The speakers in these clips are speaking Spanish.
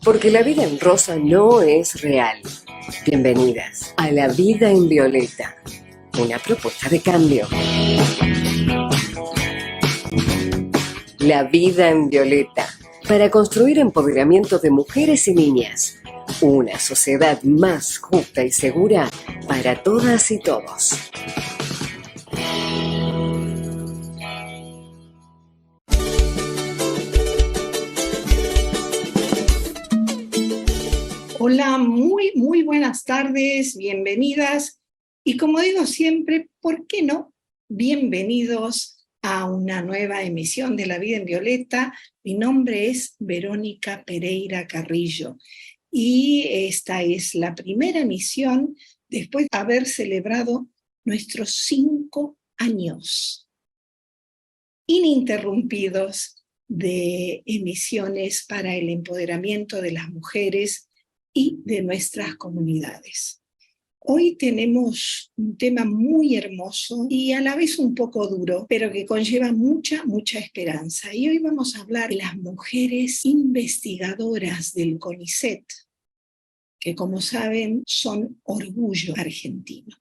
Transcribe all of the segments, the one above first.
Porque la vida en rosa no es real. Bienvenidas a La Vida en Violeta, una propuesta de cambio. La Vida en Violeta, para construir empoderamiento de mujeres y niñas. Una sociedad más justa y segura para todas y todos. Hola, muy buenas tardes, bienvenidas. Y como digo siempre, ¿por qué no? Bienvenidos a una nueva emisión de La Vida en Violeta. Mi nombre es Verónica Pereira Carrillo y esta es la primera emisión después de haber celebrado nuestros 5 años ininterrumpidos de emisiones para el empoderamiento de las mujeres y de nuestras comunidades. Hoy tenemos un tema muy hermoso y a la vez un poco duro, pero que conlleva mucha esperanza. Y hoy vamos a hablar de las mujeres investigadoras del CONICET, que como saben son orgullo argentino.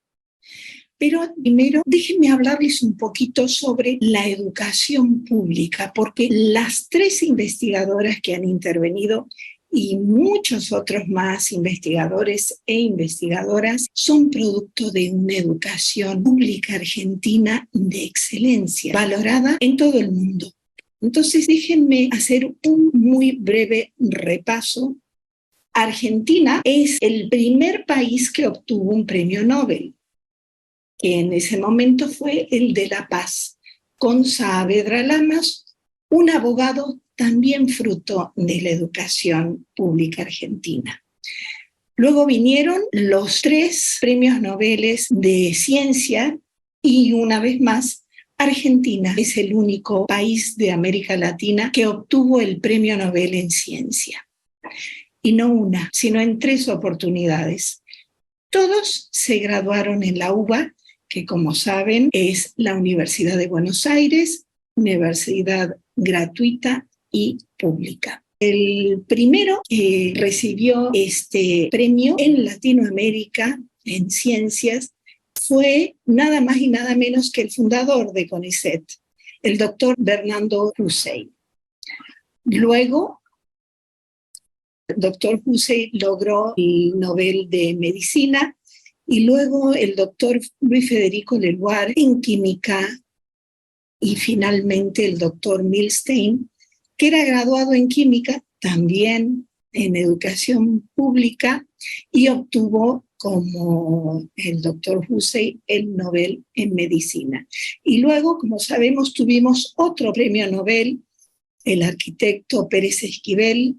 Pero primero déjenme hablarles un poquito sobre la educación pública, porque las 3 investigadoras que han intervenido y muchos otros más investigadores e investigadoras son producto de una educación pública argentina de excelencia, valorada en todo el mundo. Entonces, déjenme hacer un muy breve repaso. Argentina es el primer país que obtuvo un premio Nobel, que en ese momento fue el de la paz, con Saavedra Lamas, un abogado también fruto de la educación pública argentina. Luego vinieron los 3 premios Nobel de ciencia y una vez más, Argentina es el único país de América Latina que obtuvo el premio Nobel en ciencia. Y no una, sino en 3 oportunidades. Todos se graduaron en la UBA, que como saben es la Universidad de Buenos Aires, universidad gratuita y pública. El primero que recibió este premio en Latinoamérica en ciencias fue nada más y nada menos que el fundador de CONICET, el doctor Bernardo Hussein. Luego, el doctor Hussein logró el Nobel de Medicina y luego el doctor Luis Federico Leloir en química y finalmente el doctor Milstein, que era graduado en química, también en educación pública, y obtuvo, como el doctor Hussein, el Nobel en medicina. Y luego, como sabemos, tuvimos otro premio Nobel, el arquitecto Pérez Esquivel,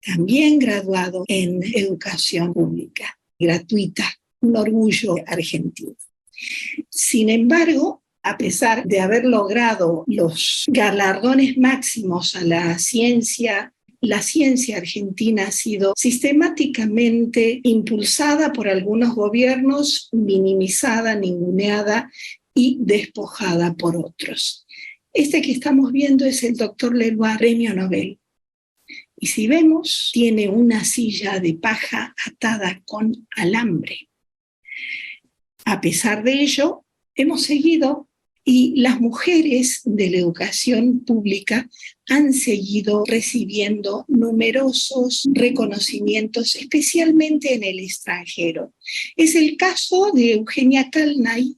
también graduado en educación pública, gratuita, un orgullo argentino. Sin embargo, a pesar de haber logrado los galardones máximos a la ciencia argentina ha sido sistemáticamente impulsada por algunos gobiernos, minimizada, ninguneada y despojada por otros. Este que estamos viendo es el doctor Leloir, premio Nobel. Y si vemos, tiene una silla de paja atada con alambre. A pesar de ello, hemos seguido y las mujeres de la educación pública han seguido recibiendo numerosos reconocimientos, especialmente en el extranjero. Es el caso de Eugenia Calnay,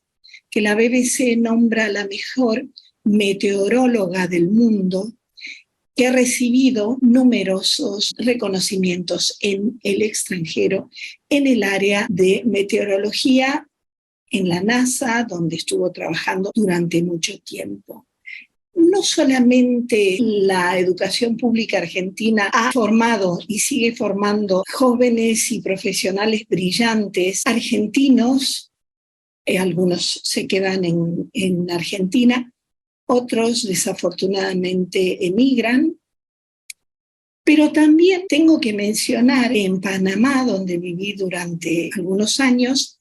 que la BBC nombra la mejor meteoróloga del mundo, que ha recibido numerosos reconocimientos en el extranjero en el área de meteorología, en la NASA, donde estuvo trabajando durante mucho tiempo. No solamente la educación pública argentina ha formado y sigue formando jóvenes y profesionales brillantes argentinos, algunos se quedan en Argentina, otros desafortunadamente emigran, pero también tengo que mencionar en Panamá, donde viví durante algunos años,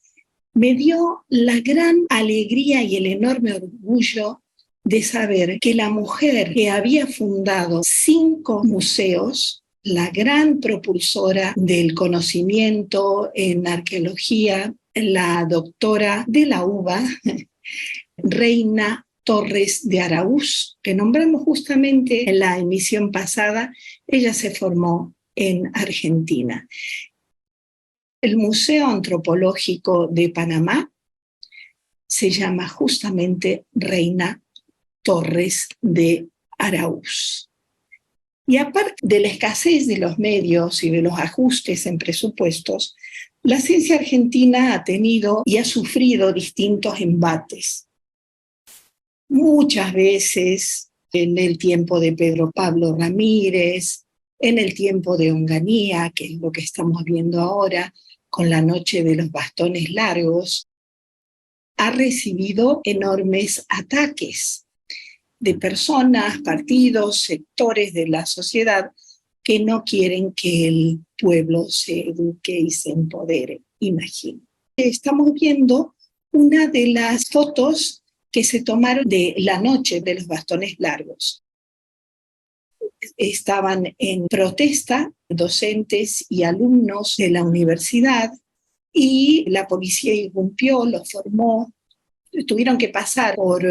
me dio la gran alegría y el enorme orgullo de saber que la mujer que había fundado 5 museos, la gran propulsora del conocimiento en arqueología, la doctora de la UBA, Reina Torres de Araúz, que nombramos justamente en la emisión pasada. Ella se formó en Argentina. El Museo Antropológico de Panamá se llama justamente Reina Torres de Araúz. Y aparte de la escasez de los medios y de los ajustes en presupuestos, la ciencia argentina ha tenido y ha sufrido distintos embates. Muchas veces en el tiempo de Pedro Pablo Ramírez, en el tiempo de Onganía, que es lo que estamos viendo ahora con la Noche de los Bastones Largos, ha recibido enormes ataques de personas, partidos, sectores de la sociedad que no quieren que el pueblo se eduque y se empodere. Imagino. Estamos viendo una de las fotos que se tomaron de la Noche de los Bastones Largos. Estaban en protesta docentes y alumnos de la universidad y la policía irrumpió, los formó. Tuvieron que pasar por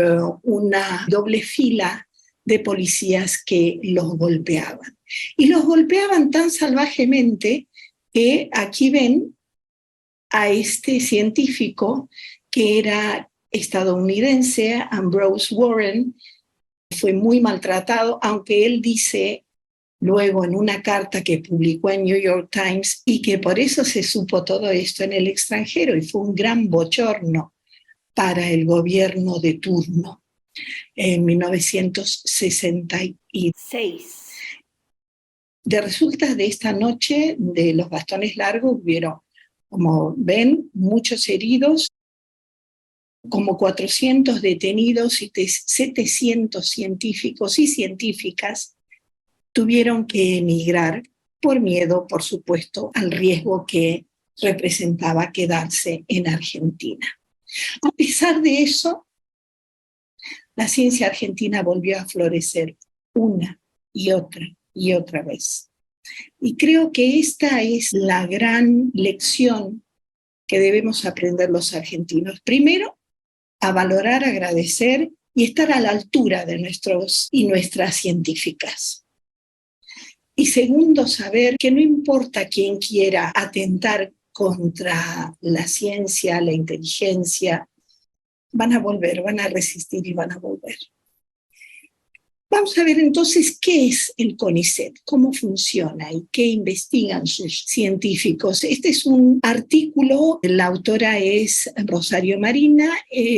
una doble fila de policías que los golpeaban. Y los golpeaban tan salvajemente que aquí ven a este científico que era estadounidense, Ambrose Warren. Fue muy maltratado, aunque él dice luego en una carta que publicó en New York Times y que por eso se supo todo esto en el extranjero y fue un gran bochorno para el gobierno de turno en 1966. De resultas de esta noche de los bastones largos hubieron, como ven, muchos heridos, como 400 detenidos y 700 científicos y científicas tuvieron que emigrar por miedo, por supuesto, al riesgo que representaba quedarse en Argentina. A pesar de eso, la ciencia argentina volvió a florecer una y otra vez. Y creo que esta es la gran lección que debemos aprender los argentinos. Primero, a valorar, agradecer y estar a la altura de nuestros y nuestras científicas. Y segundo, saber que no importa quién quiera atentar contra la ciencia, la inteligencia, van a volver, van a resistir y van a volver. Vamos a ver entonces qué es el CONICET, cómo funciona y qué investigan sus científicos. Este es un artículo, la autora es Rosario Marina,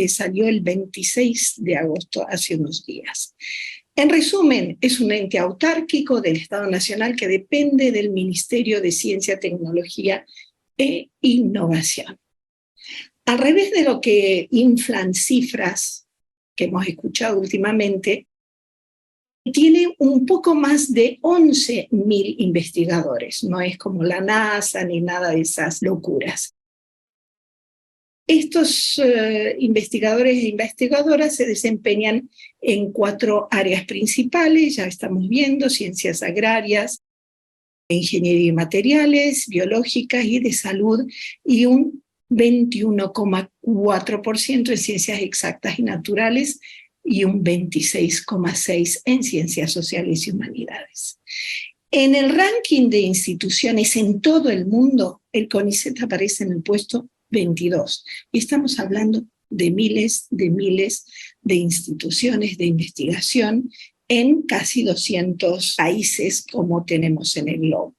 salió el 26 de agosto, hace unos días. En resumen, es un ente autárquico del Estado Nacional que depende del Ministerio de Ciencia, Tecnología e Innovación. Al revés de lo que inflan cifras que hemos escuchado últimamente, tiene un poco más de 11.000 investigadores. No es como la NASA ni nada de esas locuras. Estos investigadores e investigadoras se desempeñan en 4 áreas principales, ya estamos viendo: ciencias agrarias, ingeniería y materiales, biológicas y de salud, y un 21,4% en ciencias exactas y naturales y un 26,6% en ciencias sociales y humanidades. En el ranking de instituciones en todo el mundo, el CONICET aparece en el puesto 22. Y estamos hablando de miles de instituciones de investigación en casi 200 países como tenemos en el globo.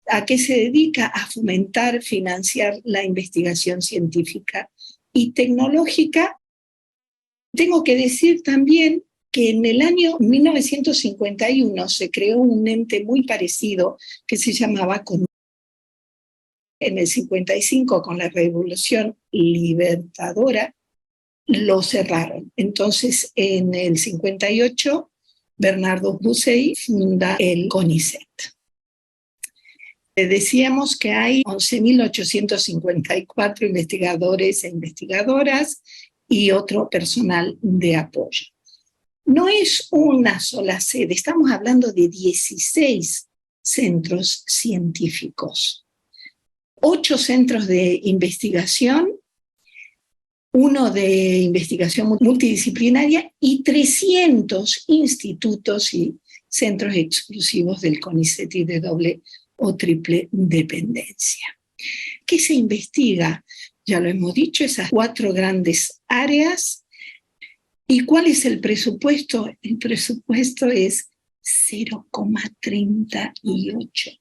¿A qué se dedica? A fomentar, financiar la investigación científica y tecnológica. Tengo que decir también que en el año 1951 se creó un ente muy parecido que se llamaba CONUCET. En el 55, con la Revolución Libertadora, lo cerraron. Entonces, en el 58, Bernardo Bucey funda el CONICET. Decíamos que hay 11.854 investigadores e investigadoras y otro personal de apoyo. No es una sola sede, estamos hablando de 16 centros científicos, 8 centros de investigación, uno de investigación multidisciplinaria y 300 institutos y centros exclusivos del CONICET y de doble o triple dependencia. ¿Qué se investiga? Ya lo hemos dicho, esas 4 grandes áreas. ¿Y cuál es el presupuesto? El presupuesto es 0,38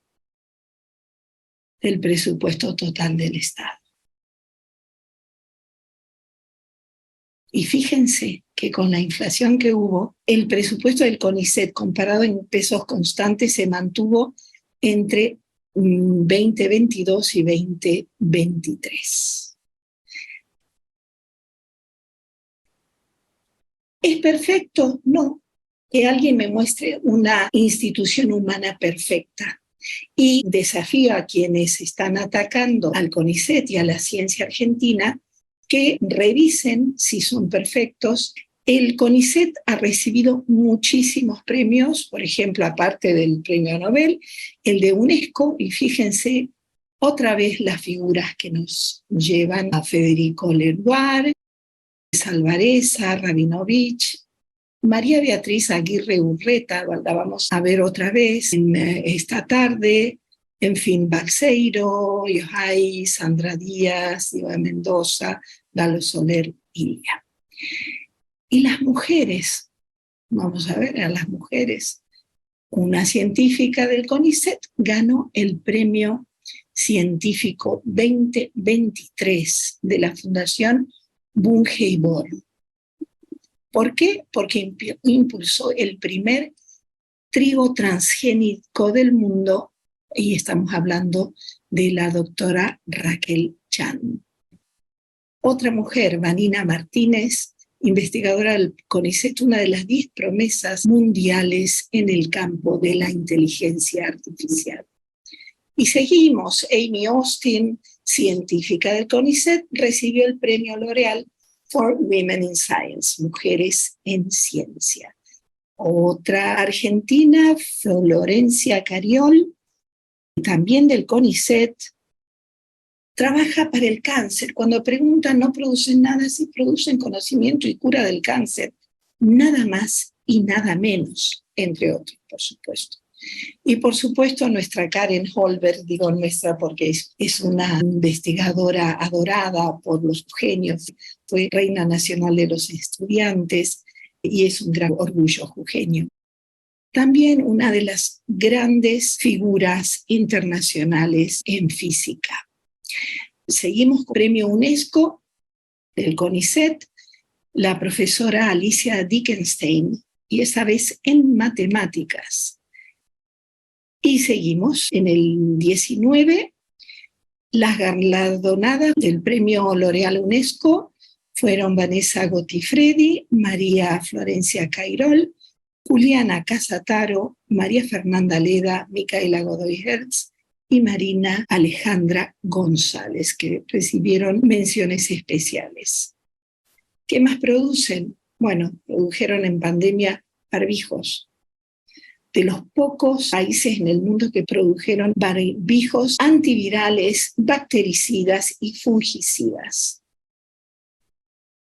del presupuesto total del Estado. Y fíjense que con la inflación que hubo, el presupuesto del CONICET comparado en pesos constantes se mantuvo entre 2022 y 2023. ¿Es perfecto? No. Que alguien me muestre una institución humana perfecta. Y desafío a quienes están atacando al CONICET y a la ciencia argentina que revisen si son perfectos. El CONICET ha recibido muchísimos premios, por ejemplo, aparte del premio Nobel, el de UNESCO, y fíjense otra vez las figuras que nos llevan a Federico Lenoir, Salvarezza, Rabinovich, María Beatriz Aguirre Urreta, la vamos a ver otra vez esta tarde, en fin, Balseiro, Yohai, Sandra Díaz, Iván Mendoza, Galo Soler y Lía. Y las mujeres, vamos a ver a las mujeres. Una científica del CONICET ganó el premio científico 2023 de la Fundación Bungei-Born. ¿Por qué? Porque impulsó el primer trigo transgénico del mundo, y estamos hablando de la doctora Raquel Chan. Otra mujer, Vanina Martínez, investigadora del CONICET, una de las 10 promesas mundiales en el campo de la inteligencia artificial. Y seguimos, Amy Austin, científica del CONICET, recibió el premio L'Oréal for Women in Science, Mujeres en Ciencia. Otra argentina, Florencia Cariol, también del CONICET, trabaja para el cáncer. Cuando preguntan, no producen nada, sí producen conocimiento y cura del cáncer. Nada más y nada menos, entre otros, por supuesto. Y por supuesto nuestra Karen Holberg, digo nuestra porque es una investigadora adorada por los jujeños, fue reina nacional de los estudiantes y es un gran orgullo jujeño. También una de las grandes figuras internacionales en física. Seguimos con el premio UNESCO del CONICET, la profesora Alicia Dickenstein, y esa vez en matemáticas. Y seguimos en el 19, las galardonadas del premio L'Oréal UNESCO fueron Vanessa Gottifredi, María Florencia Cairol, Juliana Casataro, María Fernanda Leda, Micaela Godoy Hertz y Marina Alejandra González, que recibieron menciones especiales. ¿Qué más producen? Bueno, produjeron en pandemia barbijos. De los pocos países en el mundo que produjeron barbijos antivirales, bactericidas y fungicidas.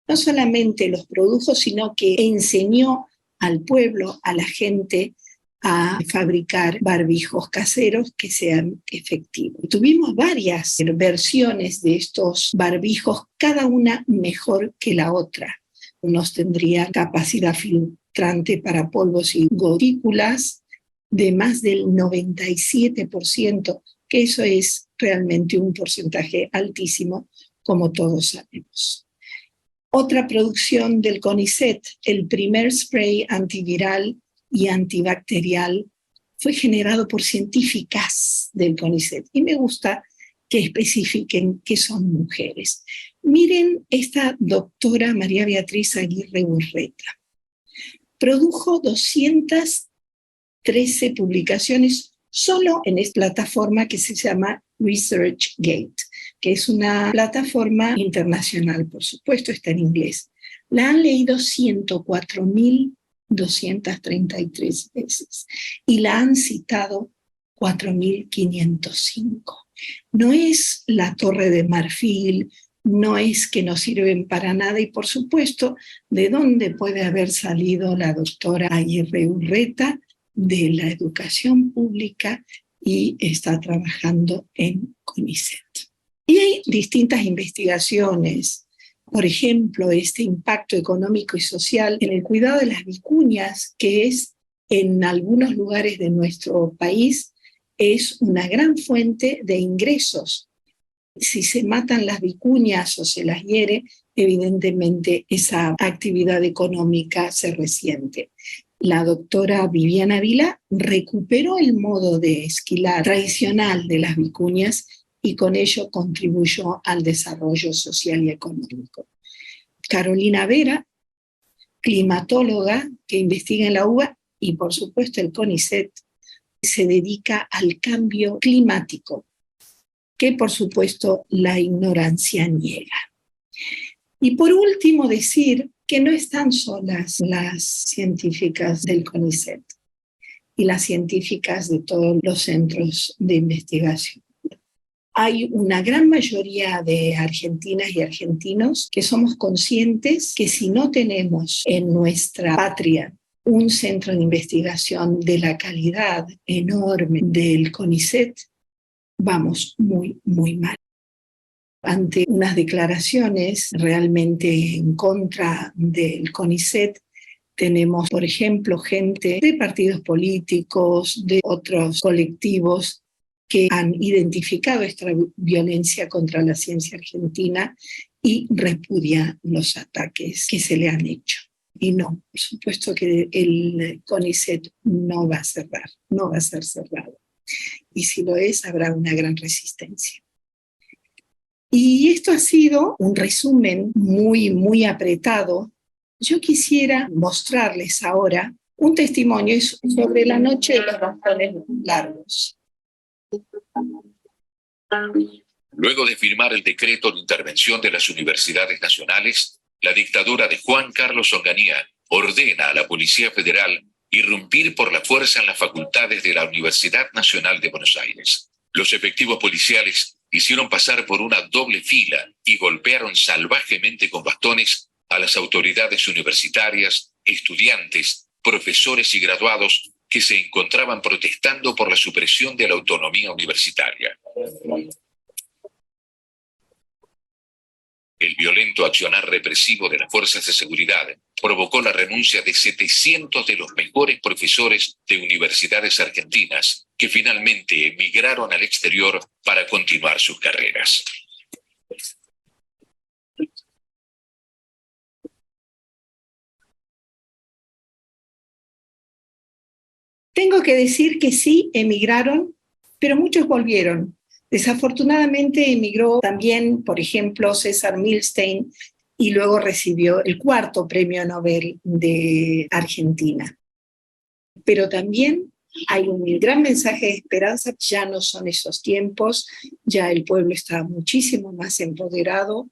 No solamente los produjo, sino que enseñó al pueblo, a la gente, a fabricar barbijos caseros que sean efectivos. Tuvimos varias versiones de estos barbijos, cada una mejor que la otra. Unos tendrían capacidad filtrante para polvos y gotículas de más del 97%, que eso es realmente un porcentaje altísimo, como todos sabemos. Otra producción del CONICET, el primer spray antiviral y antibacterial, fue generado por científicas del CONICET. Y me gusta que especifiquen que son mujeres. Miren esta doctora María Beatriz Aguirre Urreta. Produjo 213 publicaciones solo en esta plataforma que se llama ResearchGate, que es una plataforma internacional, por supuesto, está en inglés. La han leído 104.000 233 veces y la han citado 4.505. No es la Torre de Marfil, no es que no sirven para nada y por supuesto, ¿de dónde puede haber salido la doctora Aguirre Urreta? De la educación pública y está trabajando en CONICET. Y hay distintas investigaciones, por ejemplo, este impacto económico y social en el cuidado de las vicuñas, que es en algunos lugares de nuestro país, es una gran fuente de ingresos. Si se matan las vicuñas o se las hiere, evidentemente esa actividad económica se resiente. La doctora Viviana Vila recuperó el modo de esquilar tradicional de las vicuñas y con ello contribuyó al desarrollo social y económico. Carolina Vera, climatóloga que investiga en la UBA y por supuesto el CONICET, se dedica al cambio climático, que por supuesto la ignorancia niega. Y por último decir que no están solas las científicas del CONICET y las científicas de todos los centros de investigación. Hay una gran mayoría de argentinas y argentinos que somos conscientes que si no tenemos en nuestra patria un centro de investigación de la calidad enorme del CONICET, vamos muy, muy mal. Ante unas declaraciones realmente en contra del CONICET, tenemos, por ejemplo, gente de partidos políticos, de otros colectivos que han identificado esta violencia contra la ciencia argentina y repudian los ataques que se le han hecho. Y no, por supuesto que el CONICET no va a cerrar, no va a ser cerrado. Y si lo es, habrá una gran resistencia. Y esto ha sido un resumen muy, muy apretado. Yo quisiera mostrarles ahora un testimonio sobre la noche de los bastones largos. Luego de firmar el decreto de intervención de las universidades nacionales, la dictadura de Juan Carlos Onganía ordena a la Policía Federal irrumpir por la fuerza en las facultades de la Universidad Nacional de Buenos Aires. Los efectivos policiales hicieron pasar por una doble fila y golpearon salvajemente con bastones a las autoridades universitarias, estudiantes, profesores y graduados que se encontraban protestando por la supresión de la autonomía universitaria. El violento accionar represivo de las fuerzas de seguridad provocó la renuncia de 700 de los mejores profesores de universidades argentinas, que finalmente emigraron al exterior para continuar sus carreras. Tengo que decir que sí, emigraron, pero muchos volvieron. Desafortunadamente emigró también, por ejemplo, César Milstein, y luego recibió el 4º premio Nobel de Argentina. Pero también hay un gran mensaje de esperanza, ya no son esos tiempos, ya el pueblo está muchísimo más empoderado.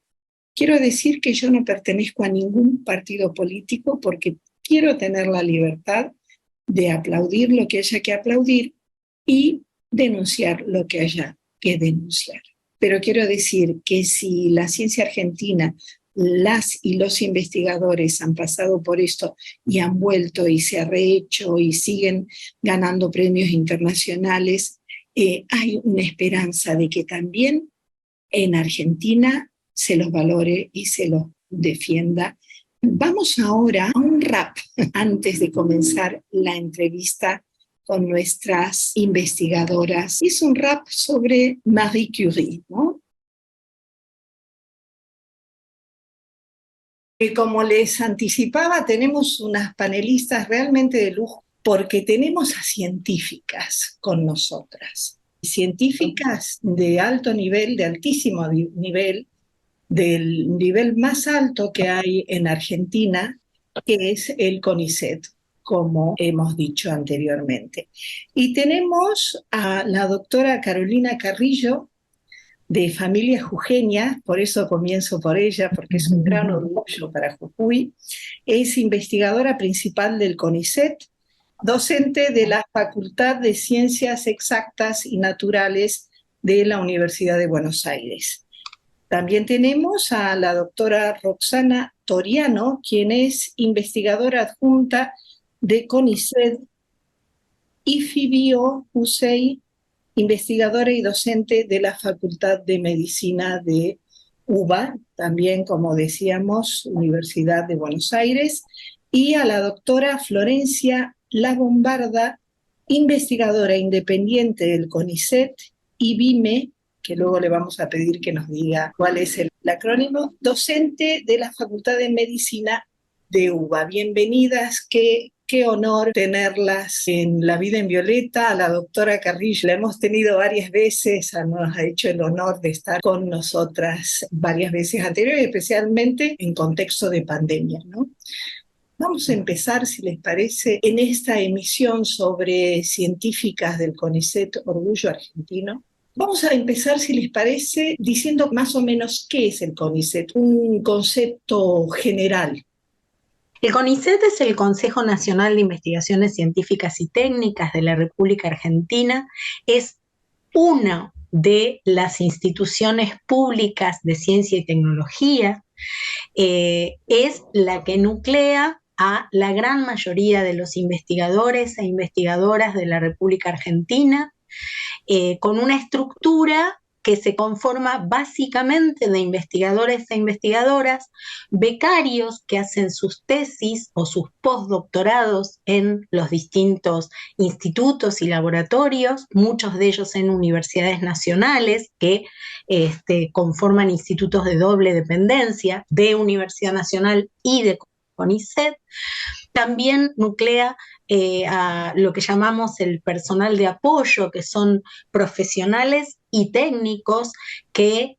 Quiero decir que yo no pertenezco a ningún partido político porque quiero tener la libertad de aplaudir lo que haya que aplaudir y denunciar lo que haya que denunciar. Pero quiero decir que si la ciencia argentina, las y los investigadores han pasado por esto y han vuelto y se ha rehecho y siguen ganando premios internacionales, hay una esperanza de que también en Argentina se los valore y se los defienda. Vamos ahora a un rap antes de comenzar la entrevista con nuestras investigadoras. Es un rap sobre Marie Curie, ¿no? Y como les anticipaba, tenemos unas panelistas realmente de lujo porque tenemos a científicas con nosotras. Científicas de alto nivel, de altísimo nivel, del nivel más alto que hay en Argentina, que es el CONICET, como hemos dicho anteriormente. Y tenemos a la doctora Carolina Carrillo, de familia jujeña, por eso comienzo por ella, porque es un gran orgullo para Jujuy. Es investigadora principal del CONICET, docente de la Facultad de Ciencias Exactas y Naturales de la Universidad de Buenos Aires. También tenemos a la doctora Roxana Toriano, quien es investigadora adjunta de CONICET, y Fibio Hussein, investigadora y docente de la Facultad de Medicina de UBA, también, como decíamos, Universidad de Buenos Aires, y a la doctora Florencia La Bombarda, investigadora independiente del CONICET y BIME, que luego le vamos a pedir que nos diga cuál es el acrónimo, docente de la Facultad de Medicina de UBA. Bienvenidas, qué honor tenerlas en La Vida en Violeta. A la doctora Carrillo la hemos tenido varias veces, nos ha hecho el honor de estar con nosotras varias veces anteriores, especialmente en contexto de pandemia, ¿no? Vamos a empezar, si les parece, en esta emisión sobre científicas del CONICET Orgullo Argentino. Vamos a empezar, si les parece, diciendo más o menos qué es el CONICET, un concepto general. El CONICET es el Consejo Nacional de Investigaciones Científicas y Técnicas de la República Argentina. Es una de las instituciones públicas de ciencia y tecnología. Es la que nuclea a la gran mayoría de los investigadores e investigadoras de la República Argentina, con una estructura que se conforma básicamente de investigadores e investigadoras, becarios que hacen sus tesis o sus postdoctorados en los distintos institutos y laboratorios, muchos de ellos en universidades nacionales que conforman institutos de doble dependencia de Universidad Nacional y de CONICET. También nuclea a lo que llamamos el personal de apoyo, que son profesionales y técnicos que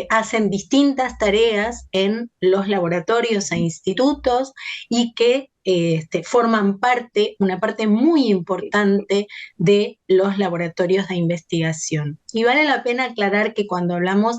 hacen distintas tareas en los laboratorios e institutos y que forman una parte muy importante de los laboratorios de investigación. Y vale la pena aclarar que cuando hablamos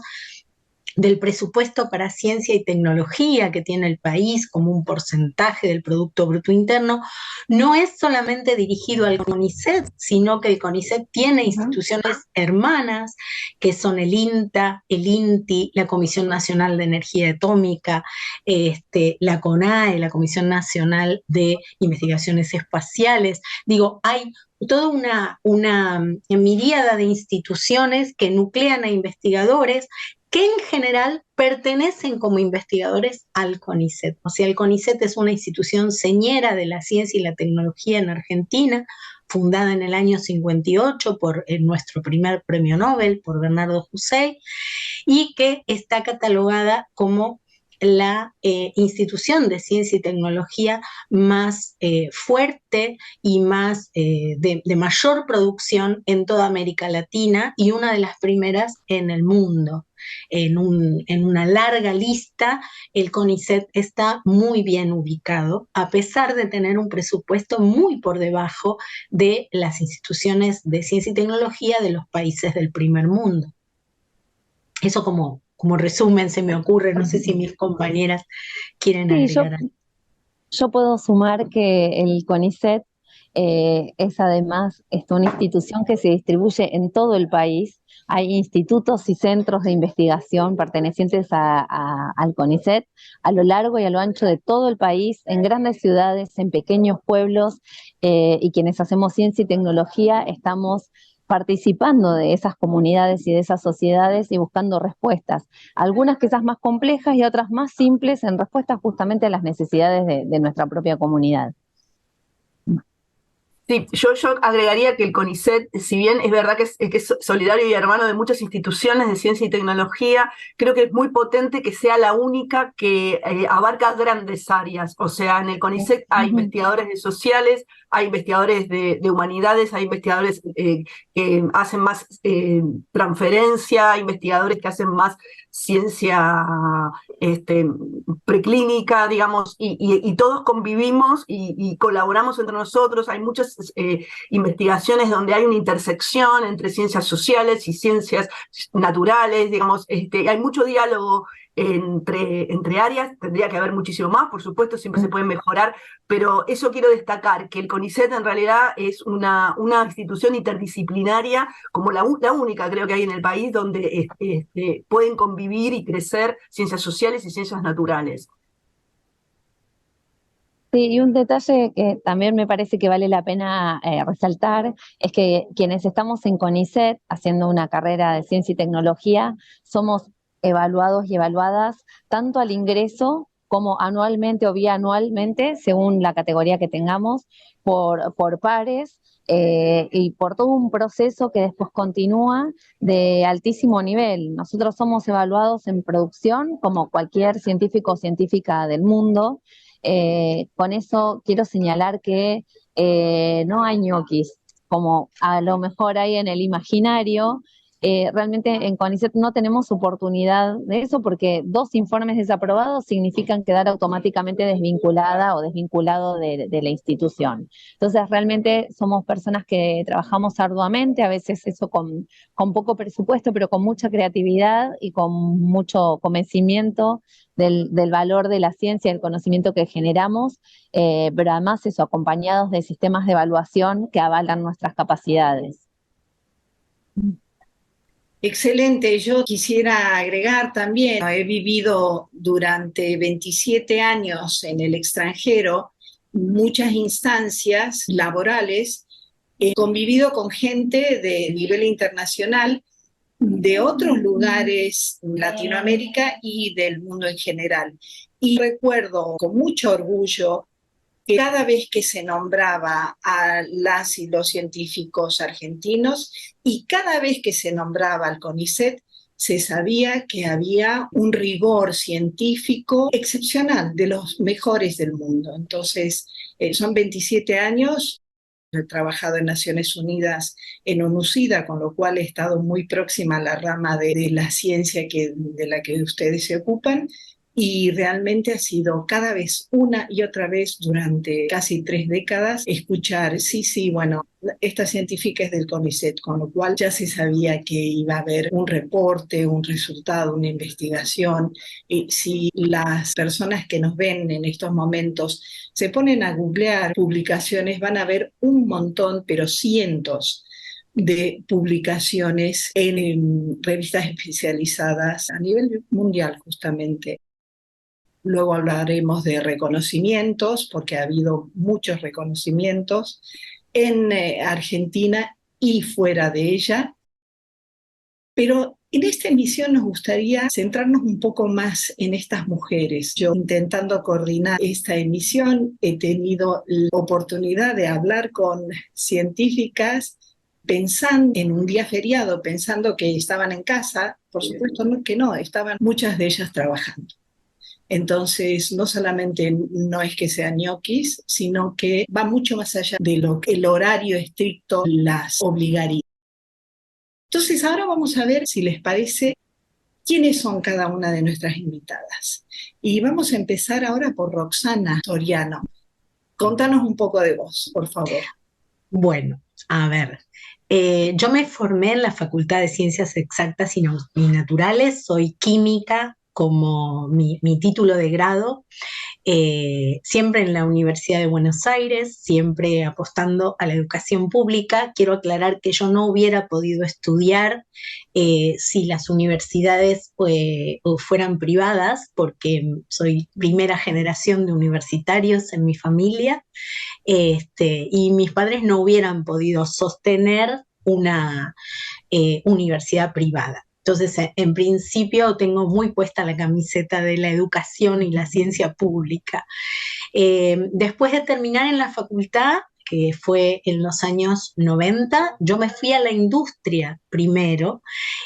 del presupuesto para ciencia y tecnología que tiene el país como un porcentaje del Producto Bruto Interno, no es solamente dirigido al CONICET, sino que el CONICET tiene instituciones hermanas, que son el INTA, el INTI, la Comisión Nacional de Energía Atómica, la CONAE, la Comisión Nacional de Investigaciones Espaciales. Digo, hay toda una miríada de instituciones que nuclean a investigadores que en general pertenecen como investigadores al CONICET. O sea, el CONICET es una institución señera de la ciencia y la tecnología en Argentina, fundada en el año 58 por nuestro primer premio Nobel, por Bernardo Hussein, y que está catalogada como la institución de ciencia y tecnología más fuerte y más de mayor producción en toda América Latina y una de las primeras en el mundo. En una larga lista, el CONICET está muy bien ubicado, a pesar de tener un presupuesto muy por debajo de las instituciones de ciencia y tecnología de los países del primer mundo. Eso como resumen se me ocurre, no sé si mis compañeras quieren agregar algo. Yo puedo sumar que el CONICET es además una institución que se distribuye en todo el país. Hay institutos y centros de investigación pertenecientes al CONICET a lo largo y a lo ancho de todo el país, en grandes ciudades, en pequeños pueblos, y quienes hacemos ciencia y tecnología estamos participando de esas comunidades y de esas sociedades y buscando respuestas, algunas quizás más complejas y otras más simples en respuesta justamente a las necesidades de nuestra propia comunidad. Sí, yo agregaría que el CONICET, si bien es verdad que es solidario y hermano de muchas instituciones de ciencia y tecnología, creo que es muy potente que sea la única que abarca grandes áreas. O sea, en el CONICET hay investigadores de sociales, hay investigadores de humanidades, hay investigadores que hacen más transferencia, hay investigadores que hacen más ciencia preclínica, digamos, y todos convivimos y colaboramos entre nosotros. Hay muchas investigaciones donde hay una intersección entre ciencias sociales y ciencias naturales, digamos, hay mucho diálogo entre áreas. Tendría que haber muchísimo más, por supuesto, siempre se puede mejorar, pero eso quiero destacar, que el CONICET en realidad es una institución interdisciplinaria, como la única creo que hay en el país, donde pueden convivir y crecer ciencias sociales y ciencias naturales. Sí, y un detalle que también me parece que vale la pena resaltar es que quienes estamos en CONICET haciendo una carrera de ciencia y tecnología somos evaluados y evaluadas tanto al ingreso como anualmente o bianualmente, según la categoría que tengamos, por pares y por todo un proceso que después continúa de altísimo nivel. Nosotros somos evaluados en producción como cualquier científico o científica del mundo. Con eso quiero señalar que no hay ñoquis, como a lo mejor hay en el imaginario. Realmente en CONICET no tenemos oportunidad de eso porque 2 informes desaprobados significan quedar automáticamente desvinculada o desvinculado de la institución. Entonces realmente somos personas que trabajamos arduamente, a veces eso con poco presupuesto, pero con mucha creatividad y con mucho convencimiento del valor de la ciencia, del conocimiento que generamos, pero además eso, acompañados de sistemas de evaluación que avalan nuestras capacidades. Excelente, yo quisiera agregar también, he vivido durante 27 años en el extranjero, muchas instancias laborales, he convivido con gente de nivel internacional, de otros lugares de Latinoamérica y del mundo en general. Y recuerdo con mucho orgullo que cada vez que se nombraba a las y los científicos argentinos y cada vez que se nombraba al CONICET, se sabía que había un rigor científico excepcional, de los mejores del mundo. Entonces, son 27 años. He trabajado en Naciones Unidas en ONU-SIDA, con lo cual he estado muy próxima a la rama de la ciencia de la que ustedes se ocupan, y realmente ha sido cada vez, una y otra vez, durante casi 3 décadas, escuchar, sí, bueno, esta científica es del CONICET, con lo cual ya se sabía que iba a haber un reporte, un resultado, una investigación. Y si las personas que nos ven en estos momentos se ponen a googlear publicaciones, van a ver un montón, pero cientos de publicaciones en revistas especializadas a nivel mundial, justamente. Luego hablaremos de reconocimientos, porque ha habido muchos reconocimientos en Argentina y fuera de ella. Pero en esta emisión nos gustaría centrarnos un poco más en estas mujeres. Yo, intentando coordinar esta emisión, he tenido la oportunidad de hablar con científicas pensando en un día feriado, pensando que estaban en casa. Por supuesto que no, estaban muchas de ellas trabajando. Entonces, no solamente no es que sean ñoquis, sino que va mucho más allá de lo que el horario estricto las obligaría. Entonces, ahora vamos a ver, si les parece, quiénes son cada una de nuestras invitadas. Y vamos a empezar ahora por Roxana Soriano. Contanos un poco de vos, por favor. Bueno, a ver, yo me formé en la Facultad de Ciencias Exactas y Naturales, soy química como mi título de grado, siempre en la Universidad de Buenos Aires, siempre apostando a la educación pública. Quiero aclarar que yo no hubiera podido estudiar si las universidades fueran privadas, porque soy primera generación de universitarios en mi familia, y mis padres no hubieran podido sostener una universidad privada. Entonces, en principio, tengo muy puesta la camiseta de la educación y la ciencia pública. Después de terminar en la facultad, que fue en los años 90, yo me fui a la industria primero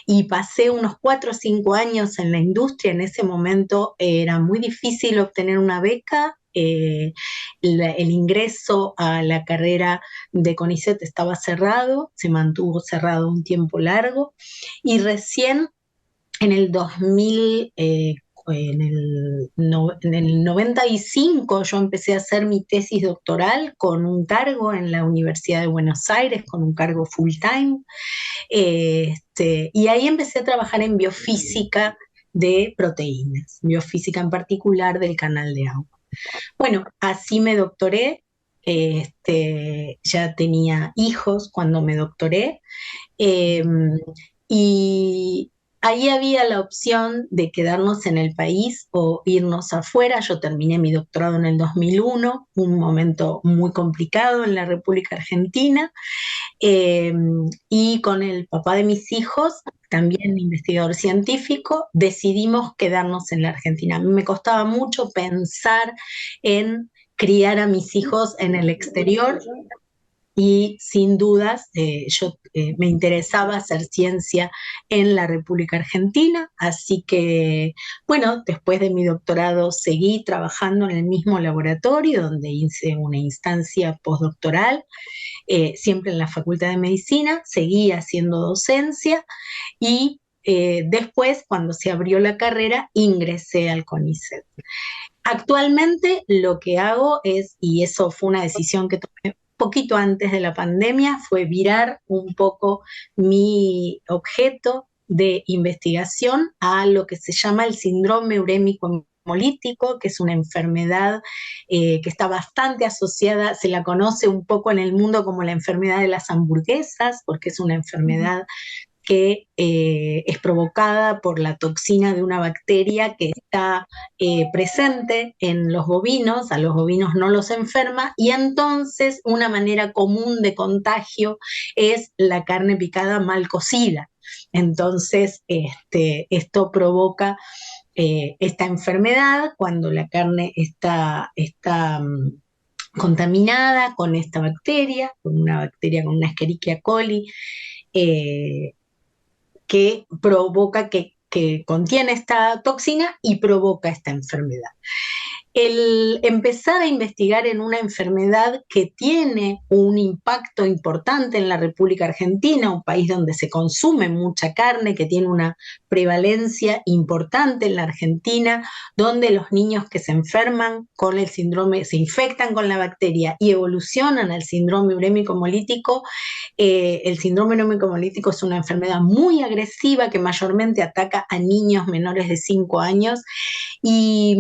y pasé unos 4 o 5 años en la industria. En ese momento era muy difícil obtener una beca. El ingreso a la carrera de CONICET estaba cerrado, se mantuvo cerrado un tiempo largo, y recién En el 2000, en el 95 yo empecé a hacer mi tesis doctoral con un cargo en la Universidad de Buenos Aires, con un cargo full time. Y ahí empecé a trabajar en biofísica de proteínas, biofísica en particular del canal de agua. Bueno, así me doctoré. Ya tenía hijos cuando me doctoré. eh, y ahí había la opción de quedarnos en el país o irnos afuera. Yo terminé mi doctorado en el 2001, un momento muy complicado en la República Argentina, eh, y con el papá de mis hijos, también investigador científico, decidimos quedarnos en la Argentina. A mí me costaba mucho pensar en criar a mis hijos en el exterior, y sin dudas me interesaba hacer ciencia en la República Argentina, así que bueno, después de mi doctorado seguí trabajando en el mismo laboratorio donde hice una instancia postdoctoral, siempre en la Facultad de Medicina, seguí haciendo docencia y después, cuando se abrió la carrera, ingresé al CONICET. Actualmente lo que hago es, y eso fue una decisión que tomé poquito antes de la pandemia, fue virar un poco mi objeto de investigación a lo que se llama el síndrome urémico hemolítico, que es una enfermedad que está bastante asociada, se la conoce un poco en el mundo como la enfermedad de las hamburguesas, porque es una enfermedad que es provocada por la toxina de una bacteria que está presente en los bovinos, a los bovinos no los enferma, y entonces una manera común de contagio es la carne picada mal cocida. Entonces, esto provoca esta enfermedad cuando la carne está contaminada con esta bacteria, con una Escherichia coli, que provoca, que contiene esta toxina y provoca esta enfermedad. El empezar a investigar en una enfermedad que tiene un impacto importante en la República Argentina, un país donde se consume mucha carne, que tiene una prevalencia importante en la Argentina, donde los niños que se enferman con el síndrome, se infectan con la bacteria y evolucionan al síndrome urémico hemolítico. El síndrome urémico hemolítico es una enfermedad muy agresiva que mayormente ataca a niños menores de 5 años y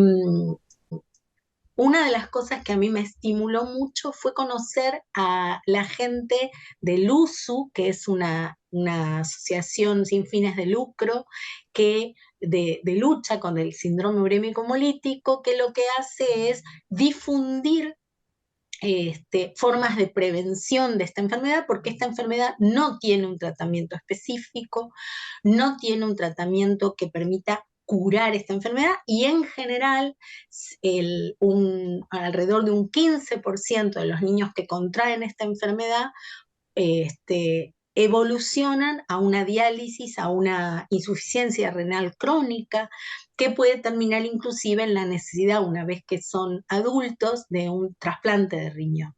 una de las cosas que a mí me estimuló mucho fue conocer a la gente de LUSU, que es una asociación sin fines de lucro que de lucha con el síndrome urémico hemolítico, que lo que hace es difundir formas de prevención de esta enfermedad, porque esta enfermedad no tiene un tratamiento específico, no tiene un tratamiento que permita curar esta enfermedad, y en general alrededor de un 15% de los niños que contraen esta enfermedad evolucionan a una diálisis, a una insuficiencia renal crónica, que puede terminar inclusive en la necesidad, una vez que son adultos, de un trasplante de riñón.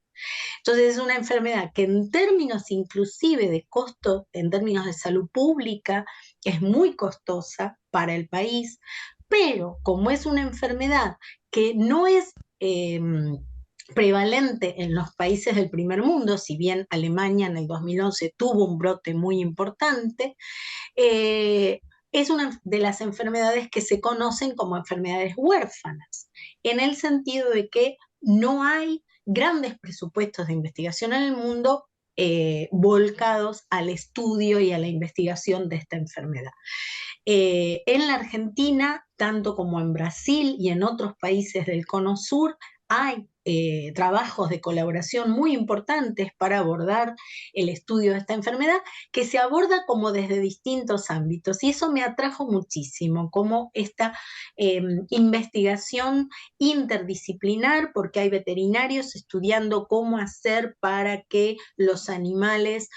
Entonces es una enfermedad que en términos inclusive de costo, en términos de salud pública, es muy costosa para el país, pero como es una enfermedad que no es prevalente en los países del primer mundo, si bien Alemania en el 2011 tuvo un brote muy importante, es una de las enfermedades que se conocen como enfermedades huérfanas, en el sentido de que no hay grandes presupuestos de investigación en el mundo volcados al estudio y a la investigación de esta enfermedad. En la Argentina, tanto como en Brasil y en otros países del Cono Sur, hay trabajos de colaboración muy importantes para abordar el estudio de esta enfermedad, que se aborda como desde distintos ámbitos, y eso me atrajo muchísimo, como esta investigación interdisciplinar, porque hay veterinarios estudiando cómo hacer para que los animales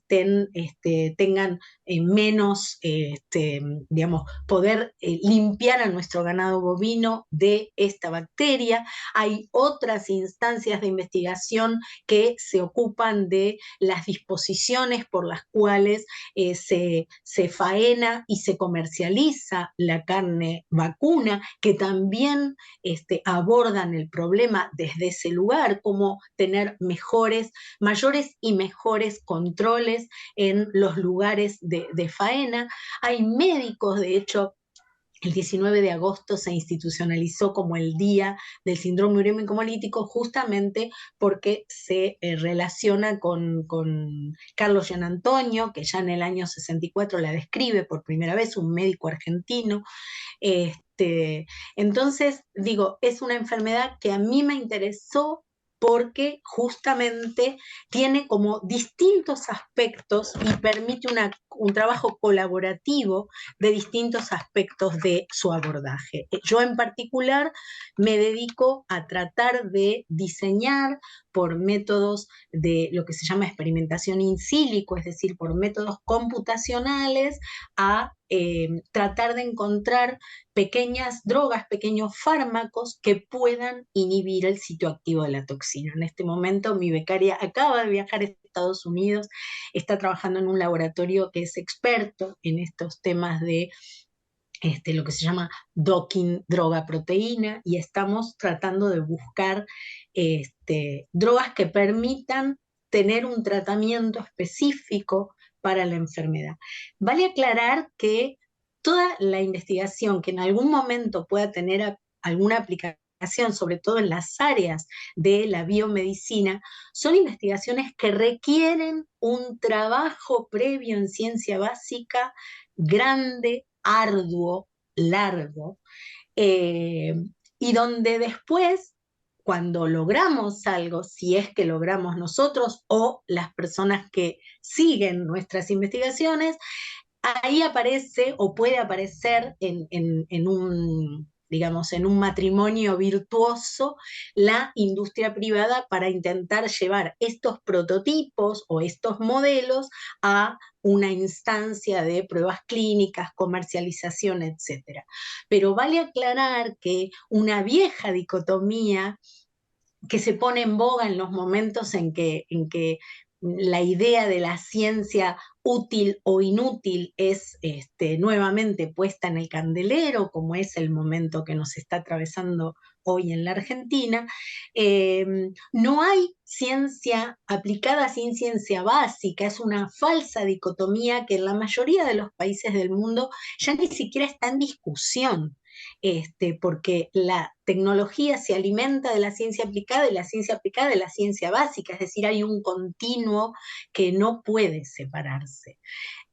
tengan menos, digamos, poder limpiar a nuestro ganado bovino de esta bacteria. Hay otras instancias de investigación que se ocupan de las disposiciones por las cuales se faena y se comercializa la carne vacuna, que también abordan el problema desde ese lugar, cómo tener mayores y mejores controles en los lugares de faena. Hay médicos, de hecho, el 19 de agosto se institucionalizó como el Día del Síndrome Urémico Hemolítico, justamente porque se relaciona con Carlos Gianantonio, que ya en el año 64 la describe por primera vez, un médico argentino. Entonces, digo, es una enfermedad que a mí me interesó porque justamente tiene como distintos aspectos y permite un trabajo colaborativo de distintos aspectos de su abordaje. Yo en particular me dedico a tratar de diseñar por métodos de lo que se llama experimentación in silico, es decir, por métodos computacionales, a tratar de encontrar pequeñas drogas, pequeños fármacos que puedan inhibir el sitio activo de la toxina. En este momento mi becaria acaba de viajar a Estados Unidos, está trabajando en un laboratorio que es experto en estos temas de lo que se llama docking droga-proteína, y estamos tratando de buscar drogas que permitan tener un tratamiento específico para la enfermedad. Vale aclarar que toda la investigación que en algún momento pueda tener alguna aplicación, sobre todo en las áreas de la biomedicina, son investigaciones que requieren un trabajo previo en ciencia básica grande, arduo, largo, y donde después, cuando logramos algo, si es que logramos nosotros o las personas que siguen nuestras investigaciones, ahí aparece o puede aparecer en un, digamos, en un matrimonio virtuoso la industria privada para intentar llevar estos prototipos o estos modelos a una instancia de pruebas clínicas, comercialización, etc. Pero vale aclarar que una vieja dicotomía que se pone en boga en los momentos en que la idea de la ciencia útil o inútil es nuevamente puesta en el candelero, como es el momento que nos está atravesando hoy en la Argentina. No hay ciencia aplicada sin ciencia básica, es una falsa dicotomía que en la mayoría de los países del mundo ya ni siquiera está en discusión. Porque la tecnología se alimenta de la ciencia aplicada y la ciencia aplicada de la ciencia básica, es decir, hay un continuo que no puede separarse.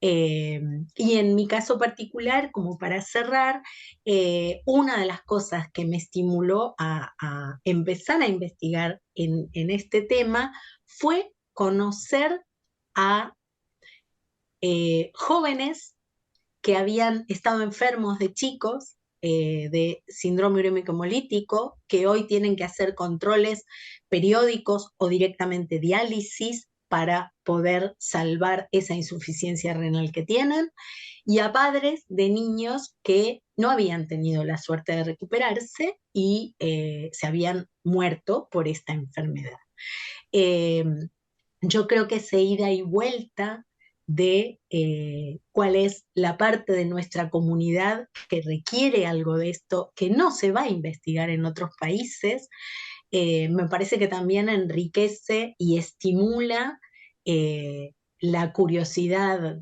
Y en mi caso particular, como para cerrar, una de las cosas que me estimuló a empezar a investigar en este tema fue conocer a jóvenes que habían estado enfermos de chicos, de síndrome urémico hemolítico, que hoy tienen que hacer controles periódicos o directamente diálisis para poder salvar esa insuficiencia renal que tienen, y a padres de niños que no habían tenido la suerte de recuperarse y se habían muerto por esta enfermedad. Yo creo que esa ida y vuelta de cuál es la parte de nuestra comunidad que requiere algo de esto, que no se va a investigar en otros países, me parece que también enriquece y estimula la curiosidad